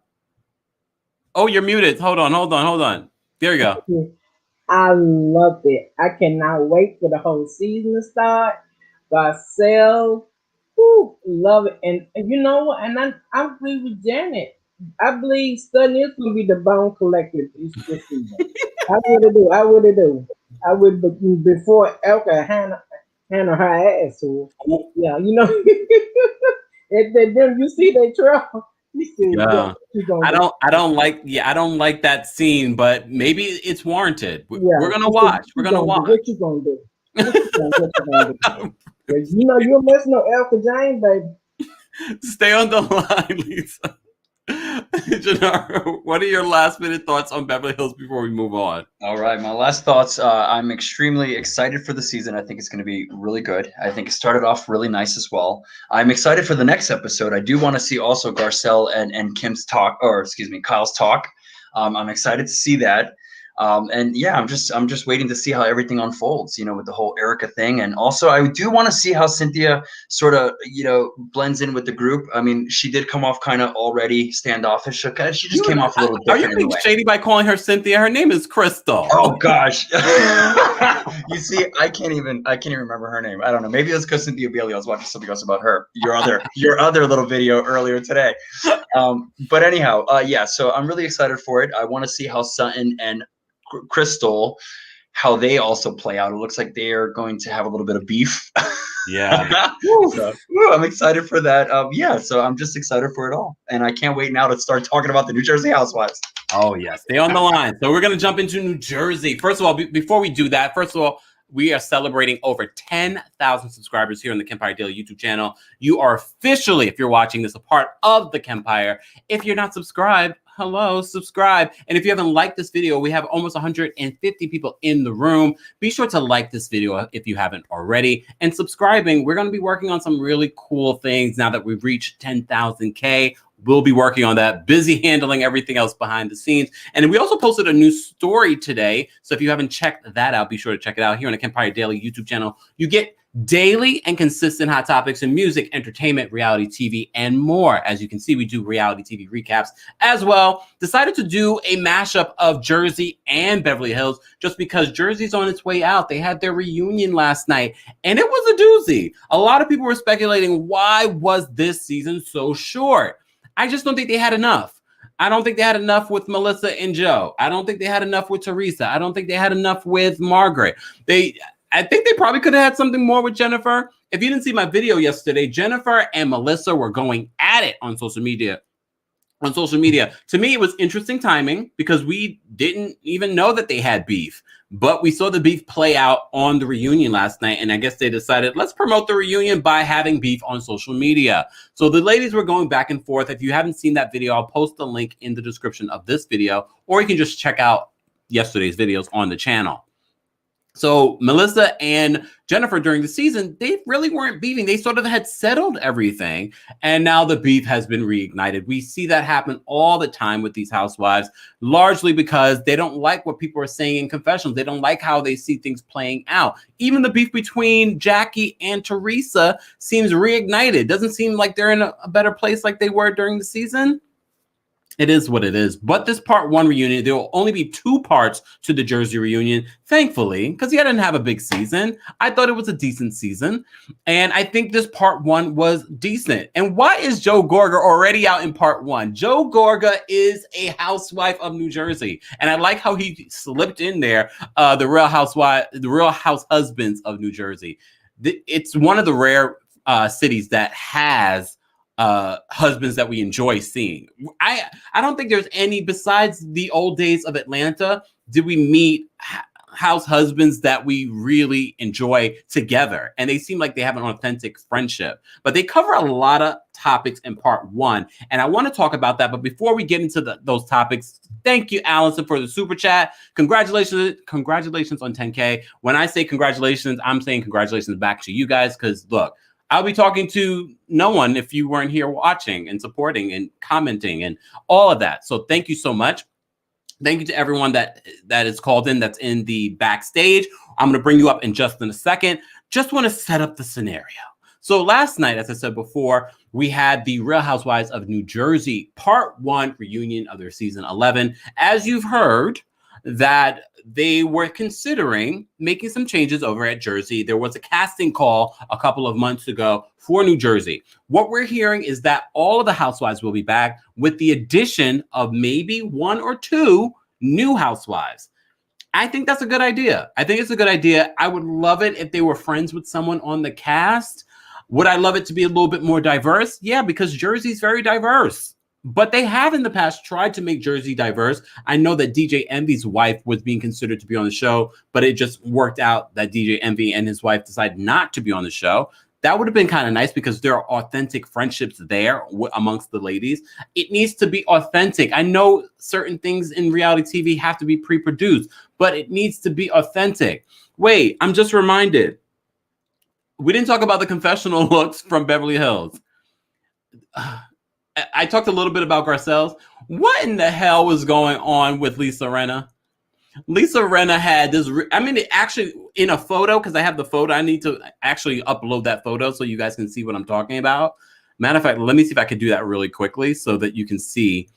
Oh, you're muted. Hold on. There you go. I loved it. I cannot wait for the whole season to start. Garcelle, love it. And you know what? And I agree with Janet. I believe Sutton is going to be the bone collector this season. I really do. I would, but before Elka handle her ass to her. Yeah, you know. Then you see that trail. You see, yeah, Yeah. what you gonna I do? don't like that scene, but maybe it's warranted. We're Yeah, gonna you see, watch. We're gonna watch. what you gonna do? What you gonna do? Yeah, you know you're messing up Erika Jayne, baby. Stay on the line, Lisa. Gennaro, what are your last minute thoughts on Beverly Hills before we move on? All right, my last thoughts. I'm extremely excited for the season. I think it's going to be really good. I think it started off really nice as well. I'm excited for the next episode. I do want to see also Garcelle and Kim's talk, or excuse me, Kyle's talk. I'm excited to see that. And yeah, I'm just waiting to see how everything unfolds, with the whole Erika thing. And also I do want to see how Cynthia sort of, blends in with the group. I mean, she did come off kind of already standoffish. She just came off a little different. Are you being shady by calling her Cynthia? Her name is Crystal. Oh gosh. You see, I can't even remember her name. I don't know. Maybe it was because Cynthia Bailey. I was watching something else about her. Your other little video earlier today. But anyhow, yeah, so I'm really excited for it. I want to see how Sutton and Crystal, how they also play out. It looks like they are going to have a little bit of beef. Yeah. So, I'm excited for that. Yeah, so I'm just excited for it all. And I can't wait now to start talking about the New Jersey Housewives. Oh, yeah. Stay on the line. So we're going to jump into New Jersey. First of all, before we do that, we are celebrating over 10,000 subscribers here on the Kempire Daily YouTube channel. You are officially, if you're watching this, a part of the Kempire. If you're not subscribed, hello, subscribe. And if you haven't liked this video, we have almost 150 people in the room. Be sure to like this video if you haven't already. And subscribing, we're going to be working on some really cool things now that we've reached 10,000K. We'll be working on that, busy handling everything else behind the scenes. And we also posted a new story today. So if you haven't checked that out, be sure to check it out here on the Kempire Daily YouTube channel. You get daily and consistent hot topics in music, entertainment, reality TV, and more. As you can see, we do reality TV recaps as well. Decided to do a mashup of Jersey and Beverly Hills just because Jersey's on its way out. They had their reunion last night, and it was a doozy. A lot of people were speculating, why was this season so short? I just don't think they had enough. I don't think they had enough with Melissa and Joe. I don't think they had enough with Teresa. I don't think they had enough with Margaret. I think they probably could have had something more with Jennifer. If you didn't see my video yesterday, Jennifer and Melissa were going at it on social media. To me, it was interesting timing because we didn't even know that they had beef. But we saw the beef play out on the reunion last night, and I guess they decided, let's promote the reunion by having beef on social media. So the ladies were going back and forth. If you haven't seen that video, I'll post the link in the description of this video, or you can just check out yesterday's videos on the channel. So Melissa and Jennifer during the season, they really weren't beefing. They sort of had settled everything. And now the beef has been reignited. We see that happen all the time with these housewives, largely because they don't like what people are saying in confessionals. They don't like how they see things playing out. Even the beef between Jackie and Teresa seems reignited. Doesn't seem like they're in a better place like they were during the season. It is what it is. But this part one reunion, there will only be 2 parts to the Jersey reunion, thankfully, because he didn't have a big season. I thought it was a decent season. And I think this part 1 was decent. And why is Joe Gorga already out in part 1? Joe Gorga is a housewife of New Jersey. And I like how he slipped in there, the Real House Husbands of New Jersey. It's one of the rare cities that has husbands that we enjoy seeing. I don't think there's any, besides the old days of Atlanta, did we meet house husbands that we really enjoy together. And they seem like they have an authentic friendship. But they cover a lot of topics in part 1. And I want to talk about that. But before we get into those topics, thank you, Allison, for the super chat. Congratulations on 10K. When I say congratulations, I'm saying congratulations back to you guys, because look, I'll be talking to no one if you weren't here watching and supporting and commenting and all of that. So thank you so much. Thank you to everyone that is called in, that's in the backstage. I'm going to bring you up in a second. Just want to set up the scenario. So last night, as I said before, we had the Real Housewives of New Jersey Part 1 reunion of their season 11. As you've heard, that they were considering making some changes over at Jersey. There was a casting call a couple of months ago for New Jersey. What we're hearing is that all of the housewives will be back with the addition of maybe 1 or 2 new housewives. I think that's a good idea. I think it's a good idea. I would love it if they were friends with someone on the cast. Would I love it to be a little bit more diverse? Yeah, because Jersey's very diverse. But they have in the past tried to make Jersey diverse. I know that DJ Envy's wife was being considered to be on the show, but it just worked out that DJ Envy and his wife decided not to be on the show. That would have been kind of nice because there are authentic friendships there amongst the ladies. It needs to be authentic. I know certain things in reality TV have to be pre-produced, but it needs to be authentic. Wait, I'm just reminded. We didn't talk about the confessional looks from Beverly Hills. I talked a little bit about Garcelle's. What in the hell was going on with Lisa Rinna? Lisa Rinna had this, it actually, in a photo, because I have the photo, I need to actually upload that photo so you guys can see what I'm talking about. Matter of fact, let me see if I can do that really quickly so that you can see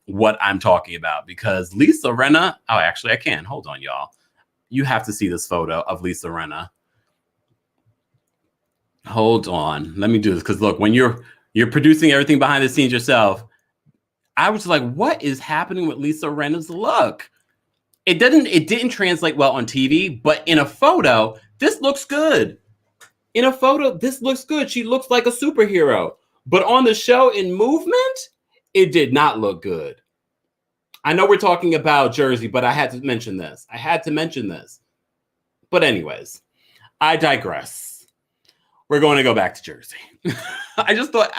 what I'm talking about. Because Lisa Rinna, oh, actually, I can. Hold on, y'all. You have to see this photo of Lisa Rinna. Hold on. Let me do this. Because look, when you're producing everything behind the scenes yourself, I was like, what is happening with Lisa Rinna's look? It didn't translate well on TV, but in a photo, this looks good. In a photo, this looks good. She looks like a superhero. But on the show in movement, it did not look good. I know we're talking about Jersey, but I had to mention this. But anyways, I digress. We're going to go back to Jersey. I just thought,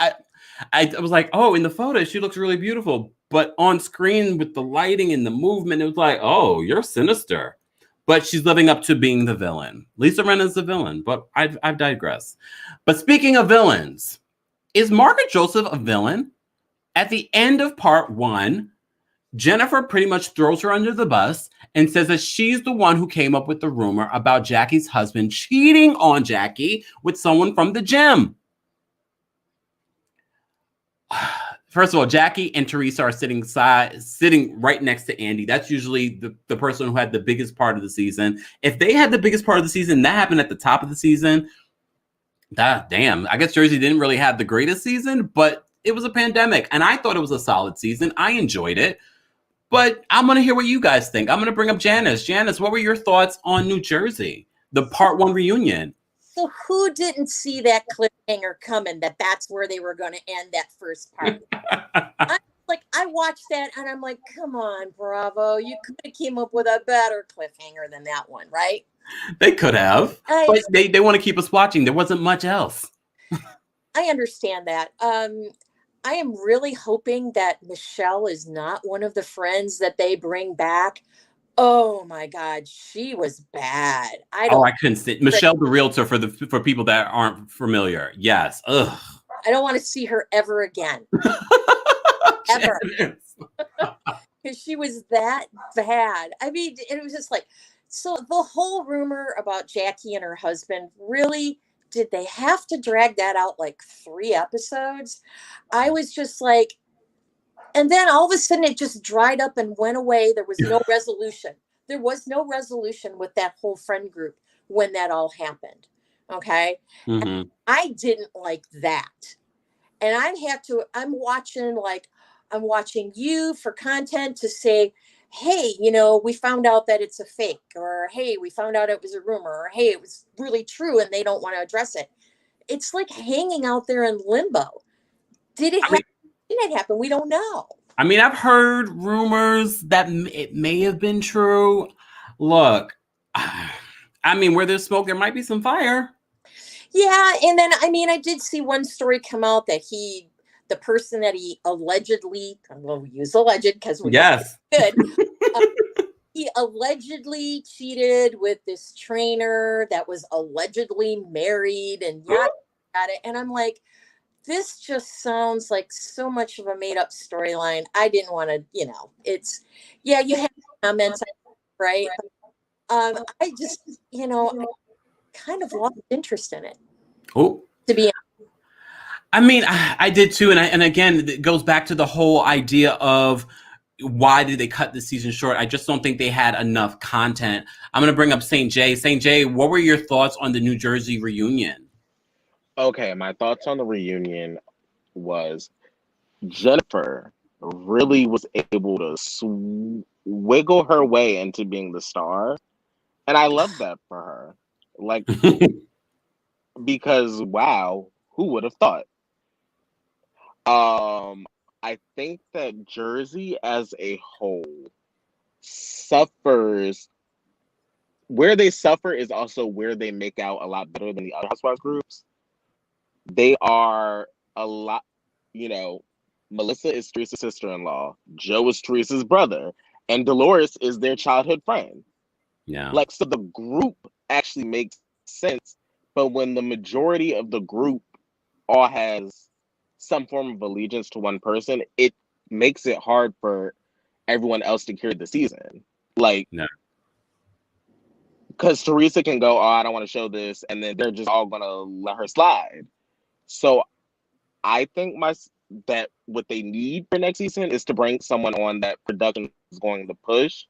I was like, oh, in the photo, she looks really beautiful. But on screen with the lighting and the movement, it was like, oh, you're sinister. But she's living up to being the villain. Lisa Rinna's the villain, but I've digressed. But speaking of villains, is Margaret Joseph a villain? At the end of part 1, Jennifer pretty much throws her under the bus and says that she's the one who came up with the rumor about Jackie's husband cheating on Jackie with someone from the gym. First of all, Jackie and Teresa are sitting right next to Andy. That's usually the person who had the biggest part of the season. If they had the biggest part of the season, that happened at the top of the season. Damn, I guess Jersey didn't really have the greatest season, but it was a pandemic, and I thought it was a solid season. I enjoyed it, but I'm going to hear what you guys think. I'm going to bring up Janice. Janice, what were your thoughts on New Jersey, the part 1 reunion? So who didn't see that cliffhanger coming, that's where they were going to end that first part? I watched that and I'm like, come on, Bravo. You could have came up with a better cliffhanger than that one, right? They could have, but they want to keep us watching. There wasn't much else. I understand that. I am really hoping that Michelle is not one of the friends that they bring back. Oh my God, she was bad. I couldn't see Michelle, the realtor, for people that aren't familiar. Yes. Ugh. I don't want to see her ever again. Ever. Because she was that bad. I mean, it was just like, so the whole rumor about Jackie and her husband, really, did they have to drag that out like 3 episodes? I was just like, and then all of a sudden it just dried up and went away. There was no resolution. There was no resolution with that whole friend group when that all happened. Okay. Mm-hmm. And I didn't like that. And I'm watching you for content to say, hey, we found out that it's a fake, or hey, we found out it was a rumor, or hey, it was really true and they don't want to address it. It's like hanging out there in limbo. Did it happen? Didn't it happen? We don't know. I mean, I've heard rumors that it may have been true. Look, I mean, where there's smoke, there might be some fire. Yeah. And then, I did see one story come out that the person that he allegedly, we'll use alleged because we yes. Good. He allegedly cheated with this trainer that was allegedly married and yada, yada. And I'm like, this just sounds like so much of a made up storyline. I didn't want to, you have comments, right? I just, I kind of lost interest in it. Oh, to be honest. I mean, I did too. And again, it goes back to the whole idea of why did they cut the season short? I just don't think they had enough content. I'm going to bring up St. J. St. J, what were your thoughts on the New Jersey reunion? Okay, my thoughts on the reunion was Jennifer really was able to wiggle her way into being the star. And I love that for her. Like, because wow, who would have thought? I think that Jersey as a whole suffers. Where they suffer is also where they make out a lot better than the other housewives groups. They are a lot, you know, Melissa is Teresa's sister-in-law, Joe is Teresa's brother, and Dolores is their childhood friend. Yeah. Like, so the group actually makes sense, but when the majority of the group all has some form of allegiance to one person, it makes it hard for everyone else to carry the season. Like, No. because Teresa can go, oh, I don't want to show this, and then they're just all gonna let her slide. So I think that what they need for next season is to bring someone on that production is going to push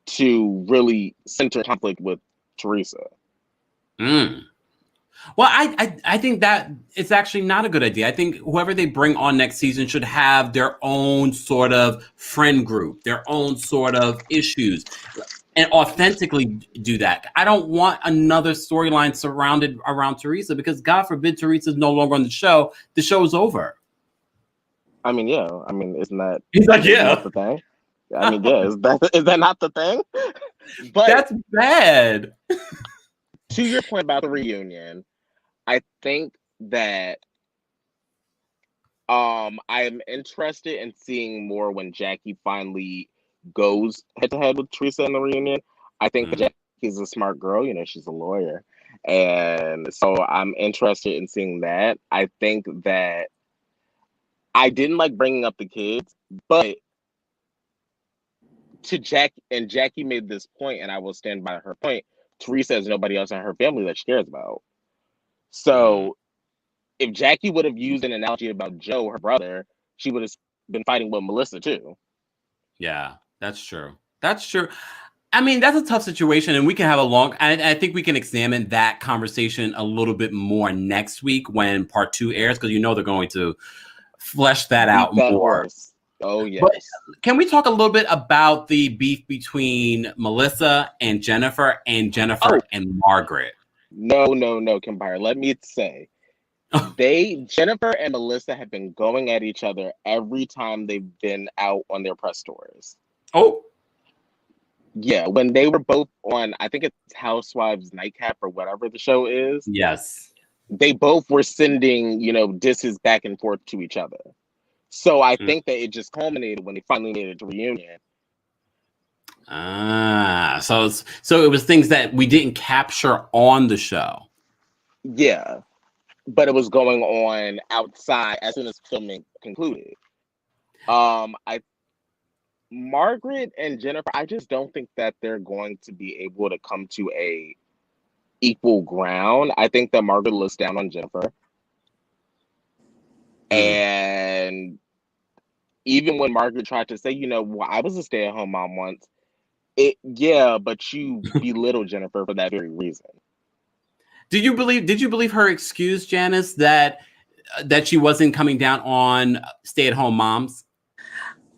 to really center conflict with Teresa. Mm. Well, I think that it's actually not a good idea. I think whoever they bring on next season should have their own sort of friend group, their own sort of issues, and authentically do that. I don't want another storyline surrounded around Teresa because God forbid Teresa's no longer on the show. The show's over. I mean, yeah. I mean, isn't that He's like, isn't yeah, that the thing? I mean, yeah. Is that not the thing? But that's bad. to your point about the reunion, I think that I'm interested in seeing more when Jackie finally goes head to head with Teresa in the reunion. I think that Jackie's a smart girl, you know, she's a lawyer. And so I'm interested in seeing that. I think that I didn't like bringing up the kids, but to Jackie made this point, and I will stand by her point. Teresa has nobody else in her family that she cares about. So if Jackie would have used an analogy about Joe, her brother, she would have been fighting with Melissa too. Yeah, that's true. That's true. I mean, that's a tough situation, and we can have a long. I think we can examine that conversation a little bit more next week when part 2 airs, because you know they're going to flesh that out That more. horse. Oh yes. But can we talk a little bit about the beef between Melissa and Jennifer and Margaret? No, Kempire. Let me say, Jennifer and Melissa have been going at each other every time they've been out on their press tours. Oh, yeah, when they were both on, I think it's Housewives Nightcap or whatever the show is. yes. They both were sending, disses back and forth to each other. So I think that it just culminated when they finally made it to reunion. So it was things that we didn't capture on the show. Yeah, but it was going on outside as soon as filming concluded. Margaret and Jennifer, I just don't think that they're going to be able to come to a equal ground. I think that Margaret looks down on Jennifer. And even when Margaret tried to say, well, I was a stay-at-home mom once, but you belittle Jennifer for that very reason. Did you believe her excuse, Janice, that she wasn't coming down on stay-at-home moms?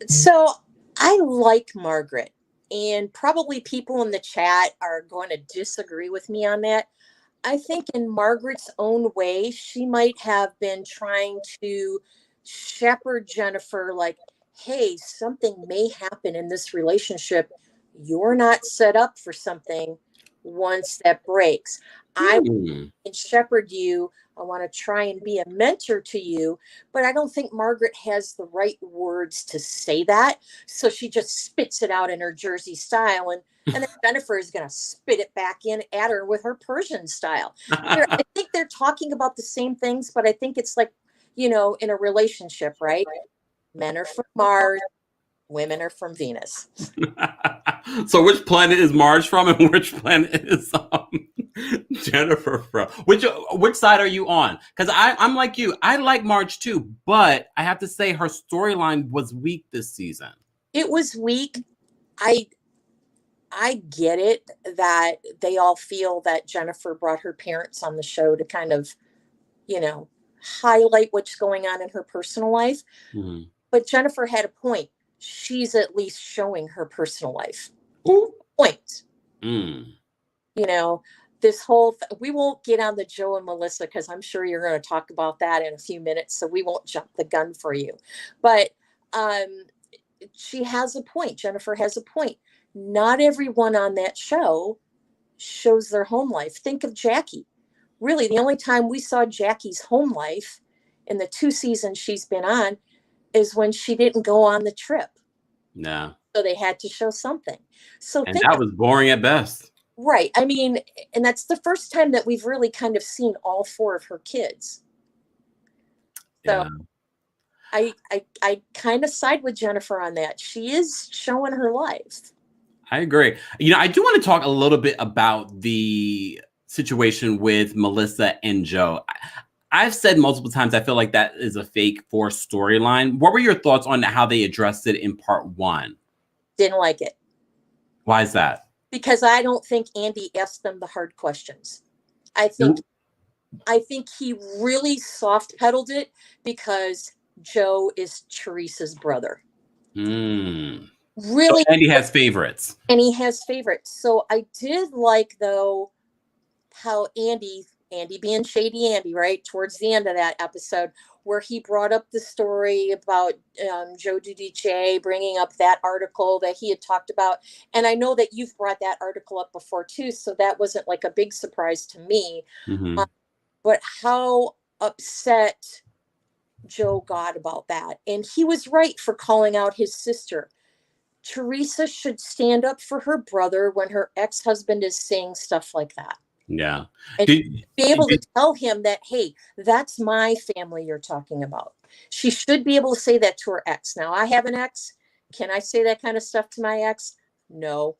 So I like Margaret, and probably people in the chat are going to disagree with me on that. I think in Margaret's own way, she might have been trying to shepherd Jennifer like, hey, something may happen in this relationship. You're not set up for something once that breaks. I can shepherd you. I want to try and be a mentor to you, but I don't think Margaret has the right words to say that. So she just spits it out in her Jersey style, and then Jennifer is going to spit it back in at her with her Persian style. I think they're talking about the same things, but I think it's like, in a relationship, right? Men are from Mars, women are from Venus. So which planet is Mars from, and which planet is Jennifer from? Which side are you on? Because I'm like you. I like Marge too, but I have to say her storyline was weak this season. It was weak. I get it that they all feel that Jennifer brought her parents on the show to kind of, highlight what's going on in her personal life. But Jennifer had a point. She's at least showing her personal life. Ooh. Point. Mm. You know, this whole we won't get on the Joe and Melissa because I'm sure you're going to talk about that in a few minutes, so we won't jump the gun for you. But she has a point. Jennifer has a point. Not everyone on that show shows their home life. Think of Jackie. Really, the only time we saw Jackie's home life in the 2 seasons she's been on is when she didn't go on the trip. No. So they had to show something. So and that was boring at best. Right. I mean, and that's the first time that we've really kind of seen all 4 of her kids. So yeah. I kind of side with Jennifer on that. She is showing her life. I agree. You know, I do want to talk a little bit about the situation with Melissa and Joe. I've said multiple times, I feel like that is a fake forced storyline. What were your thoughts on how they addressed it in part 1? Didn't like it. Why is that? Because I don't think Andy asked them the hard questions. I think he really soft pedaled it because Joe is Teresa's brother. Really? So Andy has favorites. And he has favorites. So I did like, though, how Andy being shady Andy, right, towards the end of that episode, where he brought up the story about Joe Giudice bringing up that article that he had talked about. And I know that you've brought that article up before, too, so that wasn't like a big surprise to me. Mm-hmm. But how upset Joe got about that. And he was right for calling out his sister. Teresa should stand up for her brother when her ex-husband is saying stuff like that. Yeah. And be able to tell him that, hey, that's my family you're talking about. She should be able to say that to her ex. Now, I have an ex. Can I say that kind of stuff to my ex? No.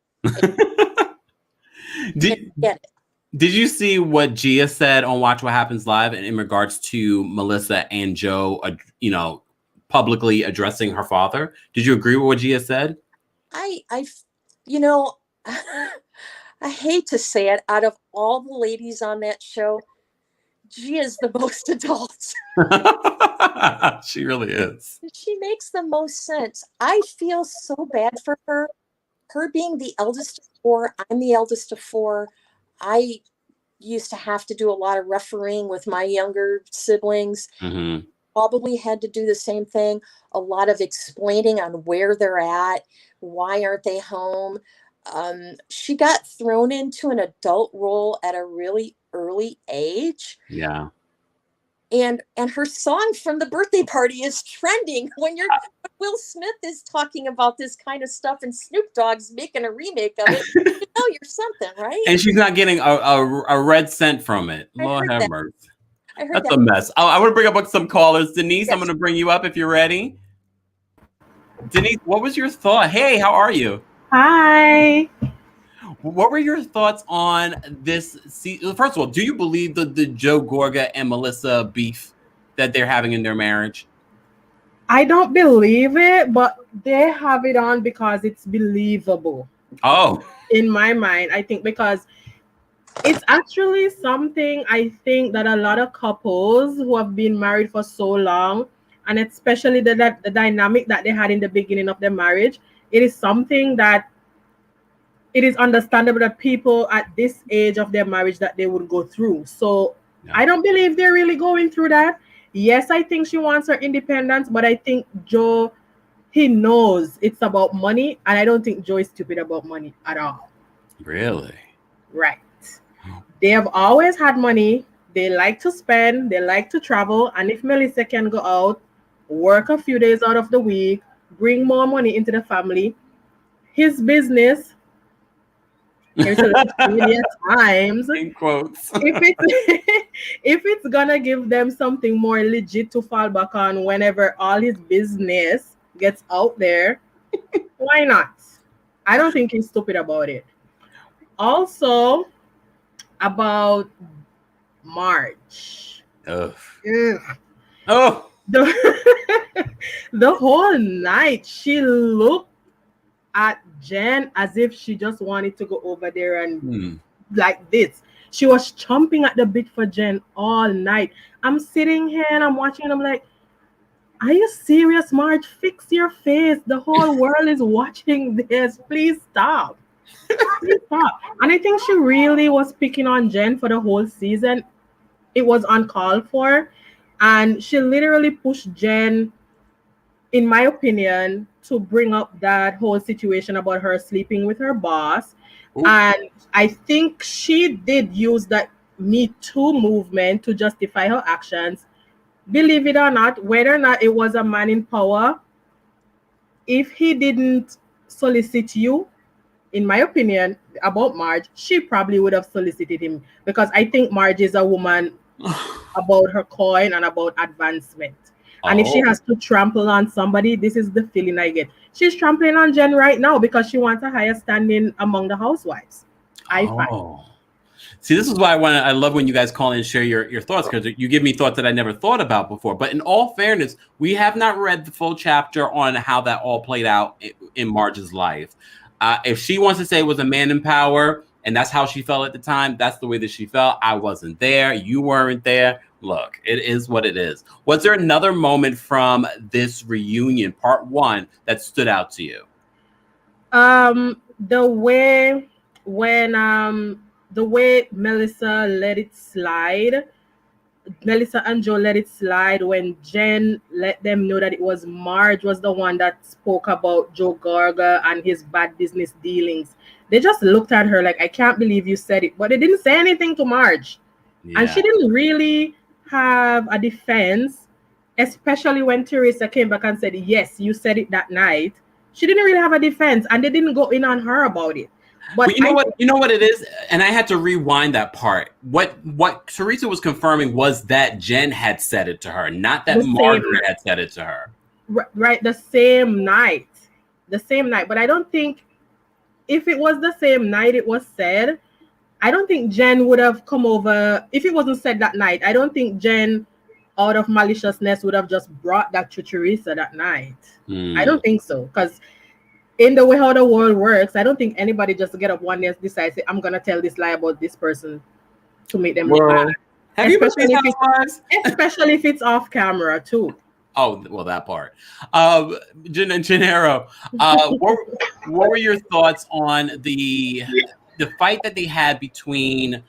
Did you see what Gia said on Watch What Happens Live in regards to Melissa and Joe, publicly addressing her father? Did you agree with what Gia said? I hate to say it, out of all the ladies on that show, Gia is the most adult. She really is. She makes the most sense. I feel so bad for her. Her being the eldest of 4, I'm the eldest of 4. I used to have to do a lot of refereeing with my younger siblings. Mm-hmm. Probably had to do the same thing. A lot of explaining on where they're at. Why aren't they home? She got thrown into an adult role at a really early age. Yeah. And her song from the birthday party is trending when Will Smith is talking about this kind of stuff and Snoop Dogg's making a remake of it. You know you're something, right? And she's not getting a red cent from it. Lord have mercy. That's a mess. I want to bring up some callers. Denise, yes. I'm going to bring you up if you're ready. Denise, what was your thought? Hey, how are you? Hi. What were your thoughts on this? First of all, do you believe the Joe Gorga and Melissa beef that they're having in their marriage? I don't believe it, but they have it on because it's believable. Oh. In my mind, I think because it's actually something I think that a lot of couples who have been married for so long, and especially the dynamic that they had in the beginning of their marriage, it is something that it is understandable that people at this age of their marriage that they would go through. So yeah. I don't believe they're really going through that. Yes, I think she wants her independence, but I think Joe, he knows it's about money, and I don't think Joe is stupid about money at all. Really? Right. They have always had money. They like to spend. They like to travel. And if Melissa can go out, work a few days out of the week, bring more money into the family, his business, times, in quotes. if it's gonna give them something more legit to fall back on whenever all his business gets out there, why not? I don't think he's stupid about it. Also, about March. Ugh. Ugh. Oh. The whole night she looked at Jen as if she just wanted to go over there and like this. She was chomping at the bit for Jen all night. I'm sitting here and I'm watching and I'm like, Are you serious, Marge? Fix your face. The whole world is watching this. Please stop. Please stop. And I think she really was picking on Jen for the whole season. It was uncalled for. And she literally pushed Jen, in my opinion, to bring up that whole situation about her sleeping with her boss. Ooh. And I think she did use that Me Too movement to justify her actions. Believe it or not, whether or not it was a man in power, if he didn't solicit you, in my opinion, about Marge, she probably would have solicited him, because I think Marge is a woman about her coin and about advancement. And if she has to trample on somebody, this is the feeling I get. She's trampling on Jen right now because she wants a higher standing among the housewives. I find. See, this is why I love when you guys call in and share your thoughts, because you give me thoughts that I never thought about before. But in all fairness, we have not read the full chapter on how that all played out in Marge's life. If she wants to say it was a man in power and that's how she felt at the time, that's the way that she felt. I wasn't there. You weren't there. Look, it is what it is. Was there another moment from this reunion, part one, that stood out to you? The way Melissa let it slide, Melissa and Joe let it slide when Jen let them know that it was Marge was the one that spoke about Joe Garga and his bad business dealings. They just looked at her like, I can't believe you said it. But they didn't say anything to Marge. Yeah. And she didn't really have a defense, especially when Teresa came back and said, yes, you said it that night. She didn't really have a defense, and they didn't go in on her about it. But you know what it is, and I had to rewind that part. What Teresa was confirming was that Jen had said it to her, not that Margaret had said it to her. Right, the same night. But I don't think, if it was the same night it was said, I don't think Jen would have come over. If it wasn't said that night, I don't think Jen, out of maliciousness, would have just brought that to Teresa that night. I don't think so, because in the way how the world works, I don't think anybody just get up one day and decide, I'm gonna tell this lie about this person to make them look bad. Have you especially if it's off camera too. Oh, well, that part. Gennaro, what were your thoughts on the fight that they had between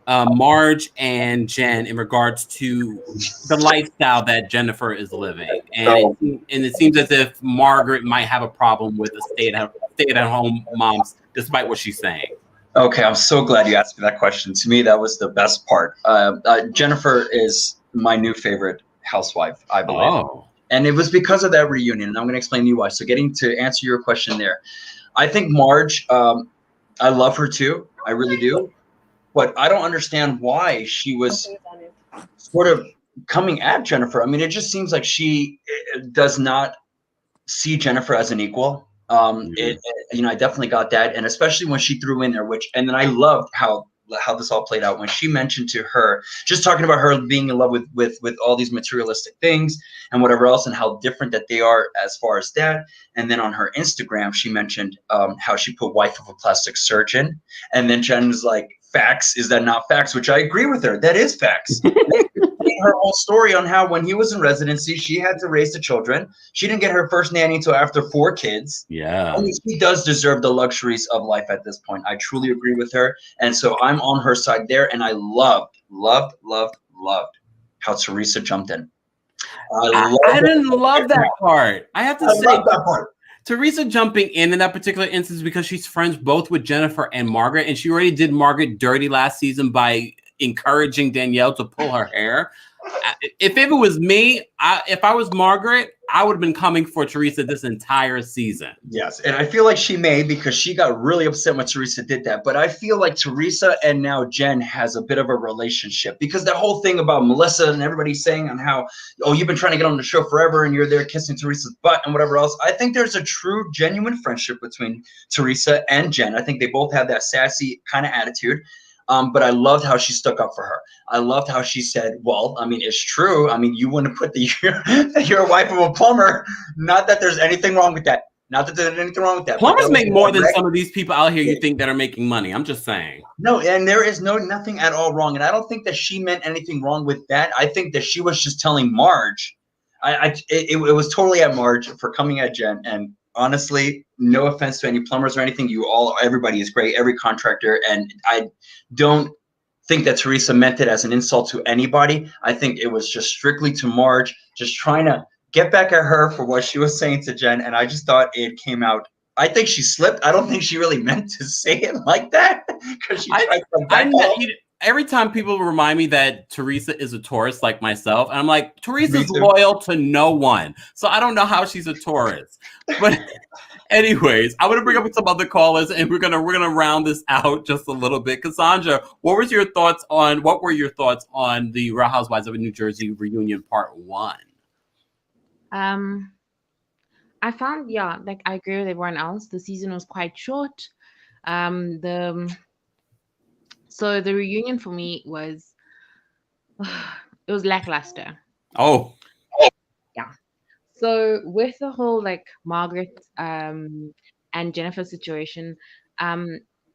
Marge and Jen in regards to the lifestyle that Jennifer is living? And it seems as if Margaret might have a problem with the stay-at-home moms, despite what she's saying. Okay, I'm so glad you asked me that question. To me, that was the best part. Jennifer is my new favorite housewife, I believe. Oh. And it was because of that reunion, and I'm going to explain to you why. So getting to answer your question there, I think Marge, I love her too. I really do. But I don't understand why she was sort of coming at Jennifer. I mean, it just seems like she does not see Jennifer as an equal. I definitely got that. And especially when she threw in there, and then I loved how this all played out when she mentioned to her, just talking about her being in love with all these materialistic things and whatever else, and how different that they are as far as that. And then on her Instagram, she mentioned how she put wife of a plastic surgeon. And then Jen was like, facts, is that not facts? Which I agree with her. That is facts. Her whole story on how when he was in residency, she had to raise the children. She didn't get her first nanny until after 4 kids. Yeah. And she does deserve the luxuries of life at this point. I truly agree with her. And so I'm on her side there. And I loved how Teresa jumped in. I didn't love that part. I have to say, love that part. Teresa jumping in that particular instance because she's friends both with Jennifer and Margaret, and she already did Margaret dirty last season by encouraging Danielle to pull her hair. If it was me, if I was Margaret, I would have been coming for Teresa this entire season. Yes, and I feel like she may, because she got really upset when Teresa did that. But I feel like Teresa and now Jen has a bit of a relationship, because that whole thing about Melissa and everybody saying on how, oh, you've been trying to get on the show forever and you're there kissing Teresa's butt and whatever else. I think there's a true, genuine friendship between Teresa and Jen. I think they both have that sassy kind of attitude. But I loved how she stuck up for her. I loved how she said, well, I mean, it's true. I mean, you wouldn't put you're a wife of a plumber. Not that there's anything wrong with that. Not that there's anything wrong with that. Plumbers make more than some of these people out here you think that are making money. I'm just saying. No, and there is nothing at all wrong. And I don't think that she meant anything wrong with that. I think that she was just telling Marge It was totally at Marge for coming at Jen. And honestly, no offense to any plumbers or anything, everybody is great, every contractor, and I don't think that Teresa meant it as an insult to anybody. I think it was just strictly to Marge, just trying to get back at her for what she was saying to Jen, and I just thought it came out. I think she slipped. I don't think she really meant to say it like that because she tried to back off. Every time people remind me that Teresa is a Taurus like myself, and I'm like, Teresa's loyal to no one. So I don't know how she's a Taurus. But anyways, I want to bring up some other callers, and we're gonna round this out just a little bit. Cassandra, what were your thoughts on the Real Housewives of New Jersey reunion part 1? I found, like I agree with everyone else. The season was quite short. So the reunion for me was it was lackluster. Oh. Yeah. So with the whole like Margaret and Jennifer situation,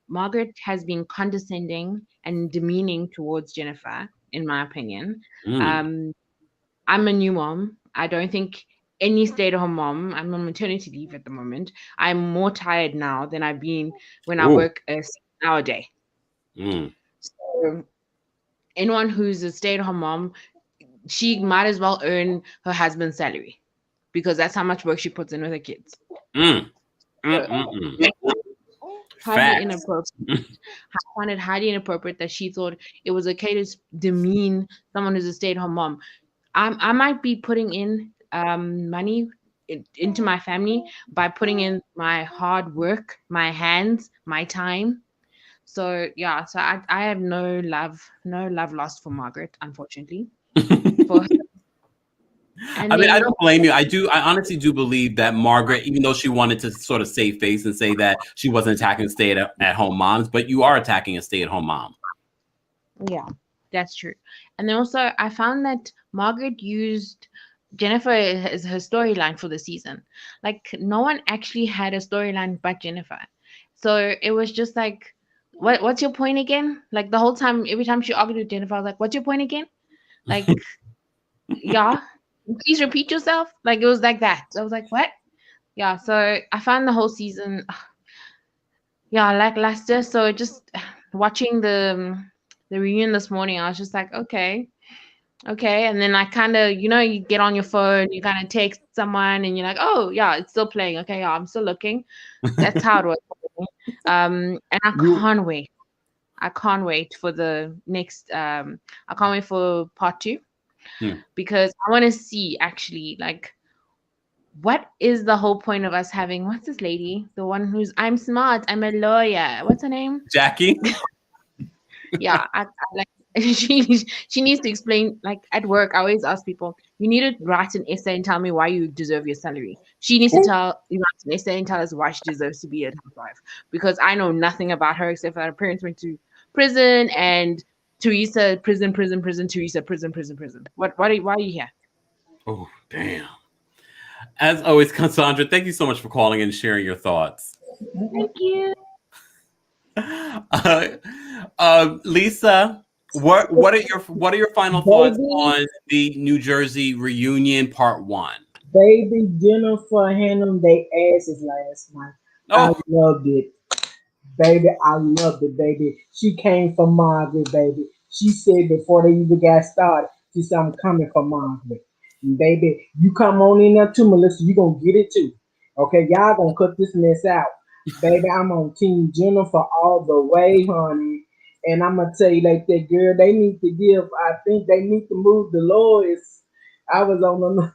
Margaret has been condescending and demeaning towards Jennifer, in my opinion. I'm a new mom. I don't think any stay-at-home mom. I'm on maternity leave at the moment. I'm more tired now than I've been when I work a 6-hour day. So anyone who's a stay-at-home mom, she might as well earn her husband's salary because that's how much work she puts in with her kids. Highly inappropriate. I find it highly inappropriate that she thought it was okay to demean someone who's a stay-at-home mom. I might be putting in money into my family by putting in my hard work, my hands, my time. So I have no love lost for Margaret, unfortunately. I mean, I don't blame you. I honestly do believe that Margaret, even though she wanted to sort of save face and say that she wasn't attacking stay-at-home moms, but you are attacking a stay-at-home mom. Yeah, that's true. And then also, I found that Margaret used Jennifer as her storyline for the season. Like, no one actually had a storyline but Jennifer. So it was just like, what's your point again? Like, the whole time, every time she argued with Jennifer, I was like, what's your point again? Like, yeah, please repeat yourself. Like, it was like that. So I was like, what? Yeah, so I found the whole season, lackluster. So just watching the reunion this morning, I was just like, okay. And then I kind of, you get on your phone, you kind of text someone and you're like, oh, yeah, it's still playing. Okay, yeah, I'm still looking. That's how it was. And I can't wait. I can't wait for the next, I can't wait for part 2 because I want to see actually, like, what is the whole point of us having, what's this lady? The one who's, I'm smart, I'm a lawyer. What's her name? Jackie? Yeah, I like, she needs to explain, like at work, I always ask people, you need to write an essay and tell me why you deserve your salary. She needs to write an essay and tell us why she deserves to be a housewife, because I know nothing about her except that her parents went to prison and Teresa, prison, Teresa, prison. Why are you here? Oh, damn. As always, Cassandra, thank you so much for calling and sharing your thoughts. Thank you. Lisa, what are your final thoughts on the New Jersey reunion part 1? Baby, Jennifer handled their asses last night. I loved it. Baby, I loved it, baby. She came for Margaret, baby. She said before they even got started, she said, I'm coming for Margaret. And baby, you come on in there too, Melissa, you gonna get it too. Okay, y'all gonna cut this mess out. Baby, I'm on Team Jennifer all the way, honey. And I'm gonna tell you like that, girl, they need to I think they need to move Dolores. I was on the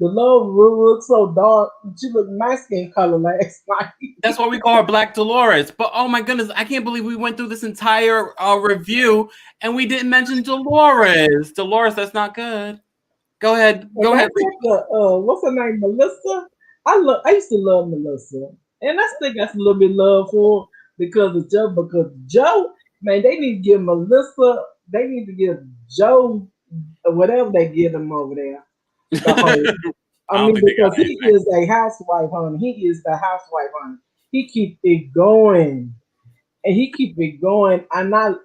the Lord looked so dark. She was my skin color last night. That's why we call her Black Dolores. But oh my goodness, I can't believe we went through this entire review and we didn't mention Dolores. Dolores, that's not good. Go ahead. What's her name? Melissa. I used to love Melissa, and I still got a little bit of love for her because of Joe. Because Joe, man, they need to give Melissa. They need to give Joe whatever they give them over there. I mean, because he is a housewife, honey. He is the housewife, honey. He keep it going, and he keep it going. I love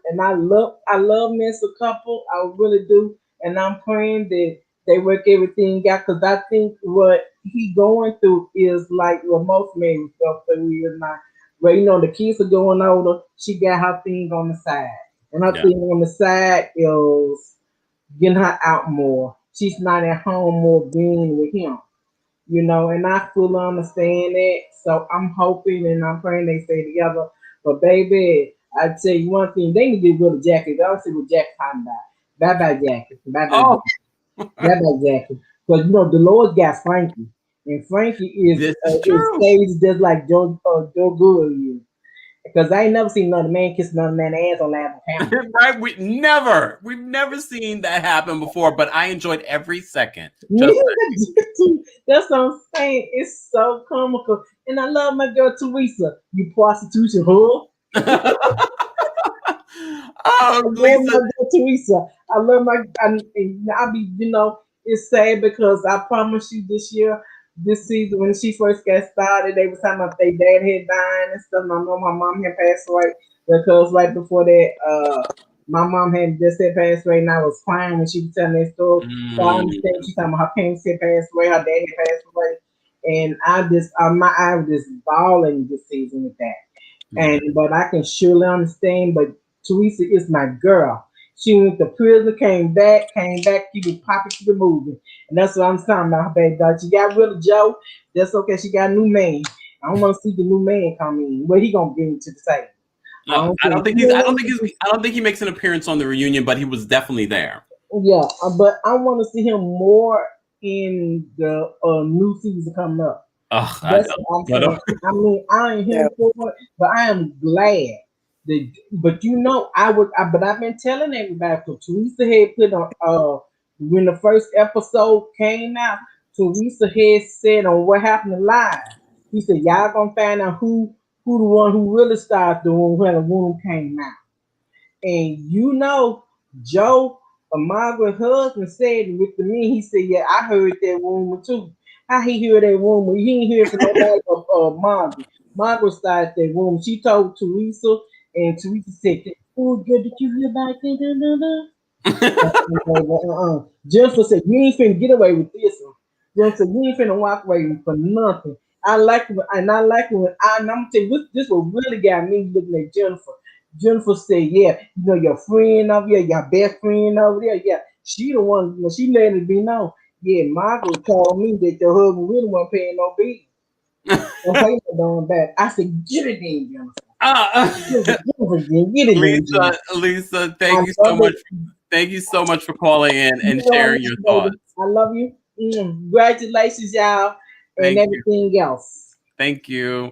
me as a couple. I really do, and I'm praying that they work everything out. Because I think what he going through is like what most men go through is not. Where the kids are going older, she got her thing on the side, and her thing on the side is getting her out more. She's not at home more being with him. And I fully understand that. So I'm hoping and I'm praying they stay together. But baby, I tell you one thing, they need to get rid of Jackie. I don't see what Jackie's talking about. Bye bye Jackie. Bye bye Oh, Jackie. Bye bye Jackie. Because Dolores got Frankie. And Frankie this is is true. stays just like Joe Good is. Because I ain't never seen another man kiss another man's ass on live camera. Right? We've never seen that happen before, but I enjoyed every second. That's what I'm saying. It's so comical. And I love my girl Teresa. You prostitution whore. I love my girl Teresa. I love I'll be, it's sad because I promise you this season, when she first got started, they was talking about their dad had died and stuff. And I know my mom had passed away because right before that, my mom had just had passed away, and I was crying when she was telling that story. So I understand she's talking about her parents had passed away, her dad had passed away, and my eye was just bawling this season with that. But I can surely understand. But Teresa is my girl. She went to prison, came back, she was popping to the movie. And that's what I'm talking about, baby. She got rid of Joe. That's okay. She got a new man. I don't want to see the new man come in. Where he gonna bring to the table? I don't think he makes an appearance on the reunion, but he was definitely there. Yeah, but I want to see him more in the new season coming up. That's what I'm saying. I mean, I ain't here for it, but I am glad. But but I've been telling everybody, because Teresa had put on when the first episode came out, Teresa had said on What Happened Live, he said, y'all gonna find out who the one who really started doing when the room came out. And Joe, Margaret's husband, said with me, he said, yeah, I heard that rumor too. How he heard that rumor? He didn't hear it from nobody of Margaret. Margaret started that rumor. She told Teresa, and Teresa said, oh, good, did you hear about that? Jennifer said, you ain't finna get away with this one. Jennifer said, you ain't finna walk away for nothing. I'm gonna tell you, this what really got me looking at Jennifer. Jennifer said, yeah, your friend over there, your best friend over there, yeah, she the one, she let it be known. Yeah, Margaret told me that your husband really wasn't paying no bill. I said, get it in, Jennifer. Lisa, thank you so much. Thank you so much for calling in and sharing your thoughts. I love you. Congratulations, y'all, and everything else. Thank you.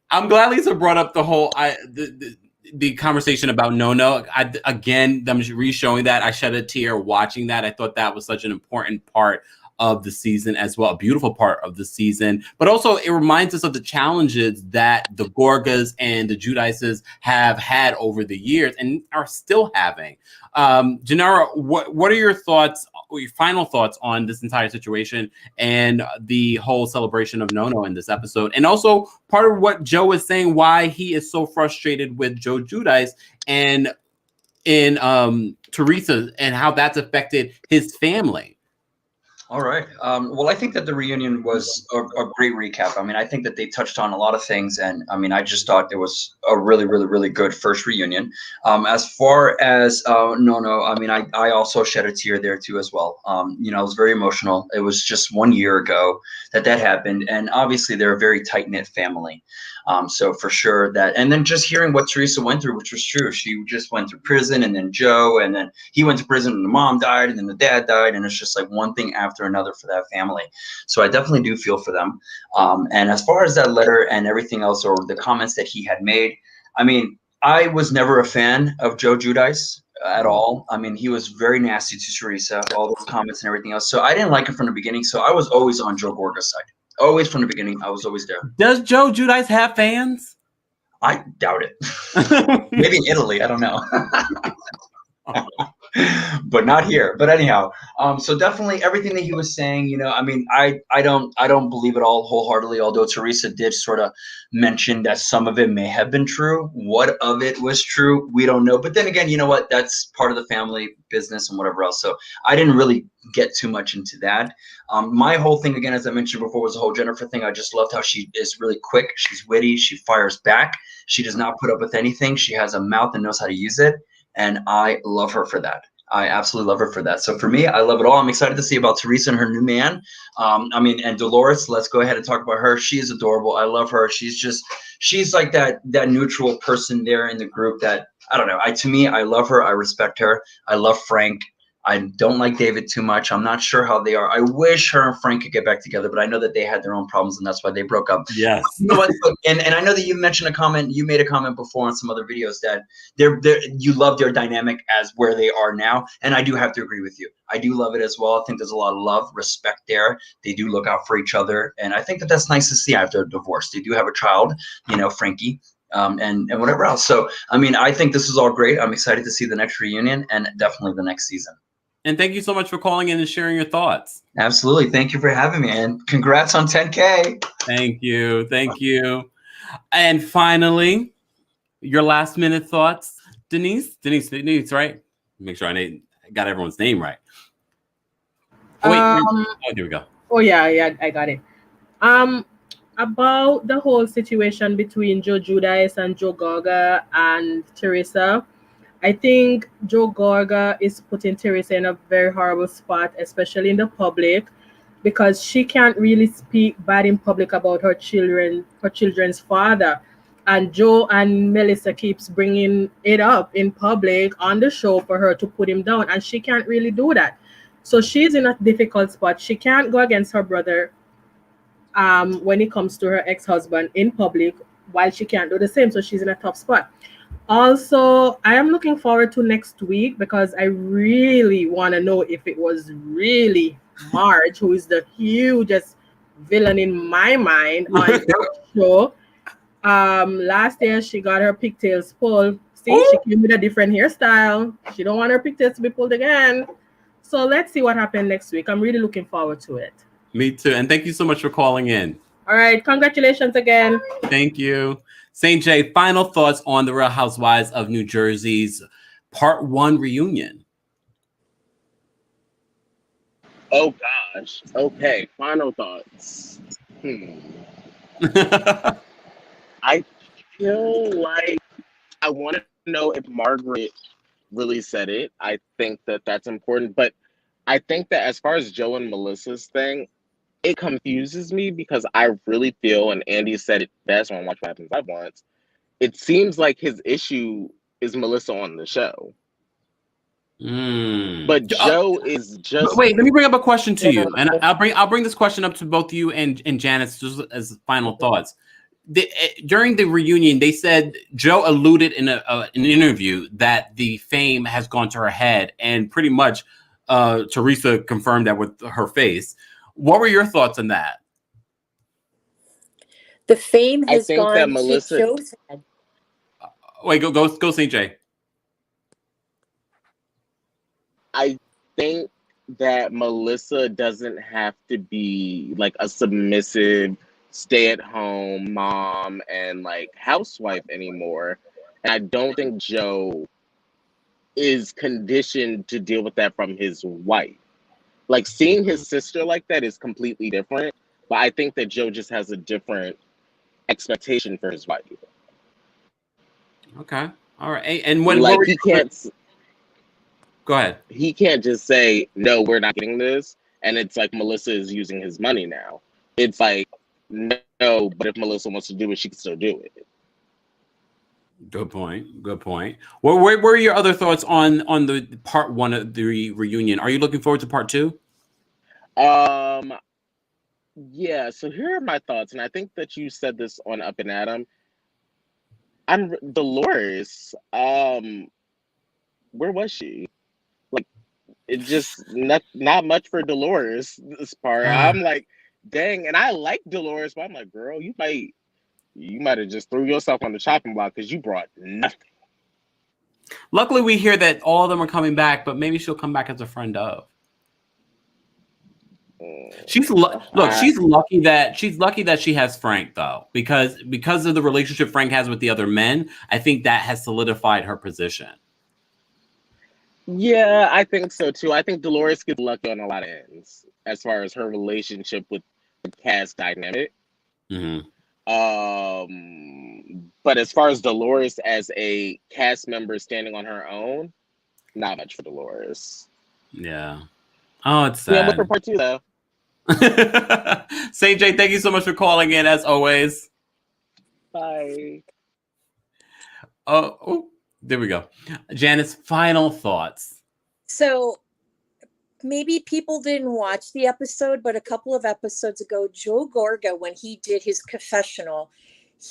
I'm glad Lisa brought up the whole the conversation about Nono. Again, them re-showing that, I shed a tear watching that. I thought that was such an important part of the season as well, a beautiful part of the season. But also, it reminds us of the challenges that the Gorgas and the Giudices have had over the years and are still having. Janara, what are your thoughts, or your final thoughts on this entire situation and the whole celebration of Nono in this episode? And also, part of what Joe is saying, why he is so frustrated with Joe Giudice and in Teresa, and how that's affected his family. All right. Well, I think that the reunion was a great recap. I mean, I think that they touched on a lot of things, and I mean, I just thought it was a really, really, really good first reunion. As far as Nono, I mean, I also shed a tear there too as well. It was very emotional. It was just 1 year ago that happened, and obviously they're a very tight knit family. So for sure that, and then just hearing what Teresa went through, which was true. She just went through prison, and then Joe, and then he went to prison, and the mom died, and then the dad died, and it's just like one thing after another for that family. So I definitely do feel for them. And as far as that letter and everything else, or the comments that he had made, I mean, I was never a fan of Joe Giudice at all. I mean, he was very nasty to Teresa, all those comments and everything else. So I didn't like him from the beginning. So I was always on Joe Gorga's side. Always from the beginning, I was always there. Does Joe Giudice have fans? I doubt it. Maybe in Italy, I don't know. But not here. But anyhow, So definitely everything that he was saying, you know, I mean, I don't believe it all wholeheartedly, although Teresa did sort of mention that some of it may have been true. What of it was true, we don't know. But then again, you know what? That's part of the family business and whatever else. So I didn't really get too much into that. My whole thing, again, as I mentioned before, was the whole Jennifer thing. I just loved how she is really quick. She's witty. She fires back. She does not put up with anything. She has a mouth and knows how to use it. And I love her for that. I absolutely love her for that. So for me, I love it all. I'm excited to see about Teresa and her new man. And Dolores, let's go ahead and talk about her. She is adorable. I love her. She's like that neutral person there in the group that, I don't know. To me, I love her. I respect her. I love Frank. I don't like David too much. I'm not sure how they are. I wish her and Frank could get back together, but I know that they had their own problems and that's why they broke up. Yes. You know what? And I know that you mentioned a comment. You made a comment before on some other videos that you love their dynamic as where they are now, and I do have to agree with you. I do love it as well. I think there's a lot of love, respect there. They do look out for each other, and I think that that's nice to see after a divorce. They do have a child, you know, Frankie. And whatever else. So, I mean, I think this is all great. I'm excited to see the next reunion and definitely the next season. And thank you so much for calling in and sharing your thoughts. Absolutely. Thank you for having me, and congrats on 10K. Thank you. Thank you. And finally, your last minute thoughts, Denise, right? Make sure I got everyone's name right. Oh, wait, here we go. Oh yeah, I got it. About the whole situation between Joe Judice and Joe Gorga and Teresa, I think Joe Gorga is putting Teresa in a very horrible spot, especially in the public, because she can't really speak bad in public about her children's father. And Joe and Melissa keeps bringing it up in public on the show for her to put him down, and she can't really do that. So she's in a difficult spot. She can't go against her brother when it comes to her ex-husband in public, while she can't do the same. So she's in a tough spot. Also, I am looking forward to next week because I really want to know if it was really Marge, who is the hugest villain in my mind on the show. Last year she got her pigtails pulled. See, she came with a different hairstyle. She don't want her pigtails to be pulled again. So let's see what happens next week. I'm really looking forward to it. Me too. And thank you so much for calling in. All right. Congratulations again. Thank you. St. J, final thoughts on the Real Housewives of New Jersey's Part 1 reunion. Oh, gosh. Okay. Final thoughts. I feel like I want to know if Margaret really said it. I think that that's important. But I think that as far as Joe and Melissa's thing, it confuses me because I really feel, and Andy said it best on Watch What Happens Live once, it seems like his issue is Melissa on the show. But Joe is just... Wait, let me bring up a question to you. And I'll bring this question up to both you and Janice just as final thoughts. During the reunion, they said Joe alluded in an interview that the fame has gone to her head, and pretty much Teresa confirmed that with her face. What were your thoughts on that? The fame has think gone that to Melissa- Joe's head. Wait, go, St. J. I think that Melissa doesn't have to be like a submissive, stay-at-home mom and like housewife anymore. And I don't think Joe is conditioned to deal with that from his wife. Like, seeing his sister like that is completely different, but I think that Joe just has a different expectation for his wife. Okay. All right. And when like he can't... Go ahead. He can't just say, no, we're not getting this. And it's like Melissa is using his money now. It's like, no, but if Melissa wants to do it, she can still do it. Good point. Well, where were your other thoughts on the Part 1 of the reunion? Are you looking forward to Part 2? Yeah, so here are my thoughts. And I think that you said this on Up and Adam. I'm Dolores. Where was she? Like, it just not much for Dolores this part. I'm like, dang, and I like Dolores, but I'm like, girl, you might have just threw yourself on the chopping block because you brought nothing. Luckily, we hear that all of them are coming back, but maybe she'll come back as a friend of. She's look. She's lucky that she has Frank though, because of the relationship Frank has with the other men. I think that has solidified her position. Yeah, I think so too. I think Dolores gets lucky on a lot of ends as far as her relationship with the cast dynamic. Mm-hmm. But as far as Dolores as a cast member standing on her own, not much for Dolores. Yeah. Oh, it's Yeah, sad. but for part 2 though. Saint J, thank you so much for calling in as always. Bye. Oh, there we go. Janice, final thoughts. So maybe people didn't watch the episode, but a couple of episodes ago, Joe Gorga, when he did his confessional,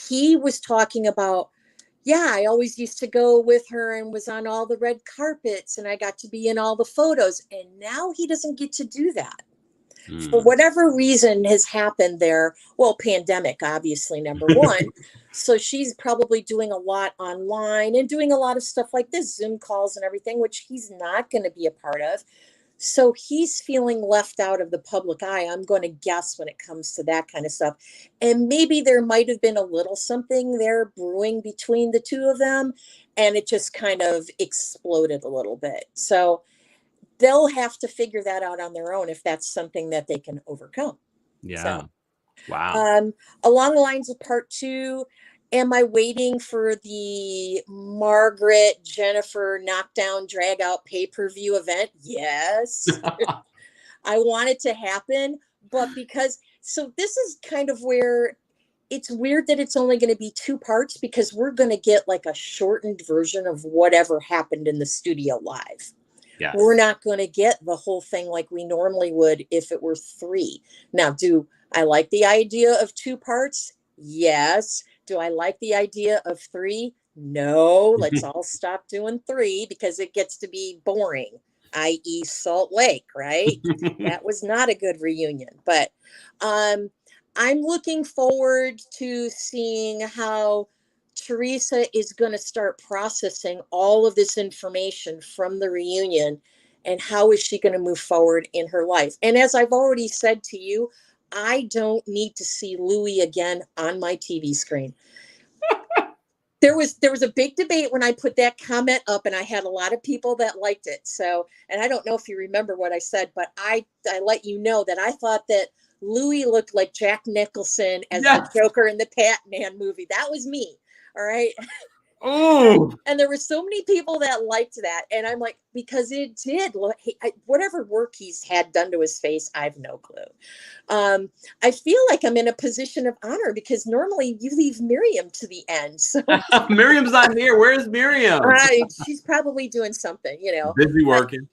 he was talking about, yeah, I always used to go with her and was on all the red carpets and I got to be in all the photos. And now he doesn't get to do that. For whatever reason has happened there. Well, pandemic, obviously, number one. So she's probably doing a lot online and doing a lot of stuff like this, Zoom calls and everything, which he's not going to be a part of. So he's feeling left out of the public eye, I'm going to guess, when it comes to that kind of stuff. And maybe there might have been a little something there brewing between the two of them, and it just kind of exploded a little bit. So they'll have to figure that out on their own if that's something that they can overcome. Yeah. So, wow. Along the lines of part 2, am I waiting for the Margaret, Jennifer knockdown, drag out pay-per-view event? Yes. I want it to happen, but so this is kind of where it's weird that it's only going to be 2 parts, because we're going to get like a shortened version of whatever happened in the studio live. Yes. We're not going to get the whole thing like we normally would if it were 3. Now, do I like the idea of 2 parts? Yes. Do I like the idea of 3? No. Let's all stop doing 3 because it gets to be boring, i.e. Salt Lake, right? That was not a good reunion. But I'm looking forward to seeing how Teresa is going to start processing all of this information from the reunion, and how is she going to move forward in her life. And as I've already said to you, I don't need to see Louis again on my TV screen. There was a big debate when I put that comment up, and I had a lot of people that liked it. So, and I don't know if you remember what I said, but I let you know that I thought that Louis looked like Jack Nicholson as the Joker in the Batman movie. That was me. All right. Oh. And there were so many people that liked that. And I'm like, because it did look, whatever work he's had done to his face, I have no clue. I feel like I'm in a position of honor because normally you leave Miriam to the end. So Miriam's not here. Where's Miriam? She's probably doing something, Busy working.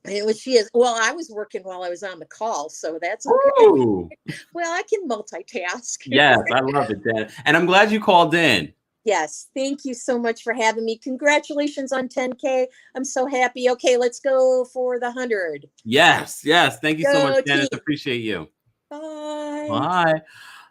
She is. Well, I was working while I was on the call, so that's okay. Ooh. Well, I can multitask. Yes, I love it, Dan. And I'm glad you called in. Yes, thank you so much for having me. Congratulations on 10K. I'm so happy. Okay, let's go for the 100. Yes. Thank you so much, Janice. Team. Appreciate you. Bye. Bye.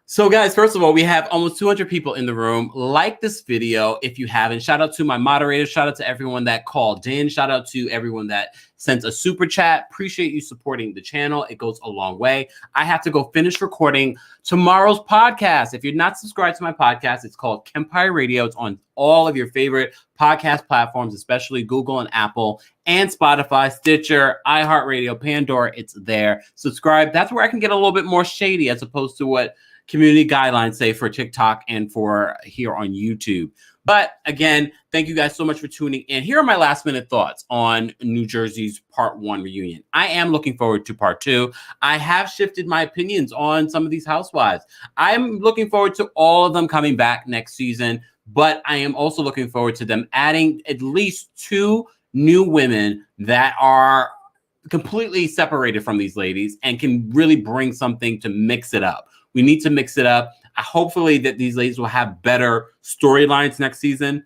So guys, first of all, we have almost 200 people in the room. Like this video if you haven't. Shout out to my moderators. Shout out to everyone that called in. Shout out to everyone that sent a super chat. Appreciate you supporting the channel. It goes a long way. I have to go finish recording tomorrow's podcast. If you're not subscribed to my podcast, it's called Kempire Radio. It's on all of your favorite podcast platforms, especially Google and Apple and Spotify, Stitcher, iHeartRadio, Pandora. It's there. Subscribe. That's where I can get a little bit more shady as opposed to what community guidelines say for TikTok and for here on YouTube. But again, thank you guys so much for tuning in. Here are my last minute thoughts on New Jersey's part 1 reunion. I am looking forward to part 2. I have shifted my opinions on some of these housewives. I'm looking forward to all of them coming back next season, but I am also looking forward to them adding at least 2 new women that are completely separated from these ladies and can really bring something to mix it up. We need to mix it up. Hopefully that these ladies will have better storylines next season.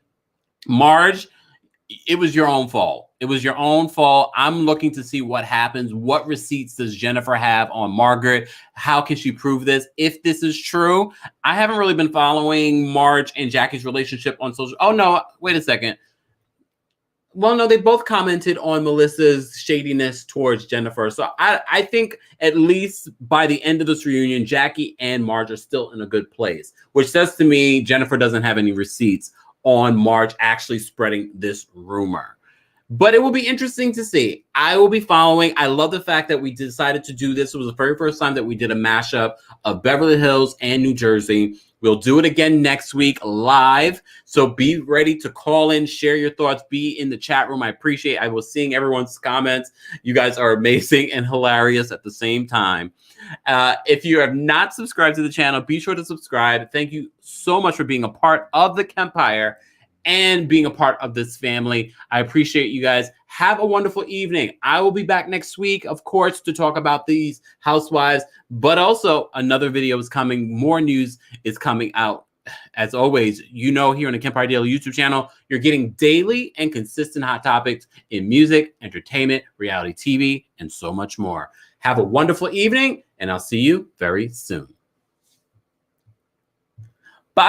Marge, it was your own fault. It was your own fault. I'm looking to see what happens. What receipts does Jennifer have on Margaret? How can she prove this? If this is true, I haven't really been following Marge and Jackie's relationship on social. Oh, no, wait a second. Well, no, they both commented on Melissa's shadiness towards Jennifer. So I think at least by the end of this reunion, Jackie and Marge are still in a good place, which says to me Jennifer doesn't have any receipts on Marge actually spreading this rumor. But it will be interesting to see. I will be following. I love the fact that we decided to do this. It was the very first time that we did a mashup of Beverly Hills and New Jersey. We'll do it again next week live. So be ready to call in, share your thoughts, be in the chat room. I appreciate I was seeing everyone's comments. You guys are amazing and hilarious at the same time. If you have not subscribed to the channel, be sure to subscribe. Thank you so much for being a part of the Kempire and being a part of this family. I appreciate you guys. Have a wonderful evening. I will be back next week, of course, to talk about these housewives, but also another video is coming. More news is coming out. As always, you know, here on the Kempire Daily YouTube channel, you're getting daily and consistent hot topics in music, entertainment, reality TV, and so much more. Have a wonderful evening, and I'll see you very soon.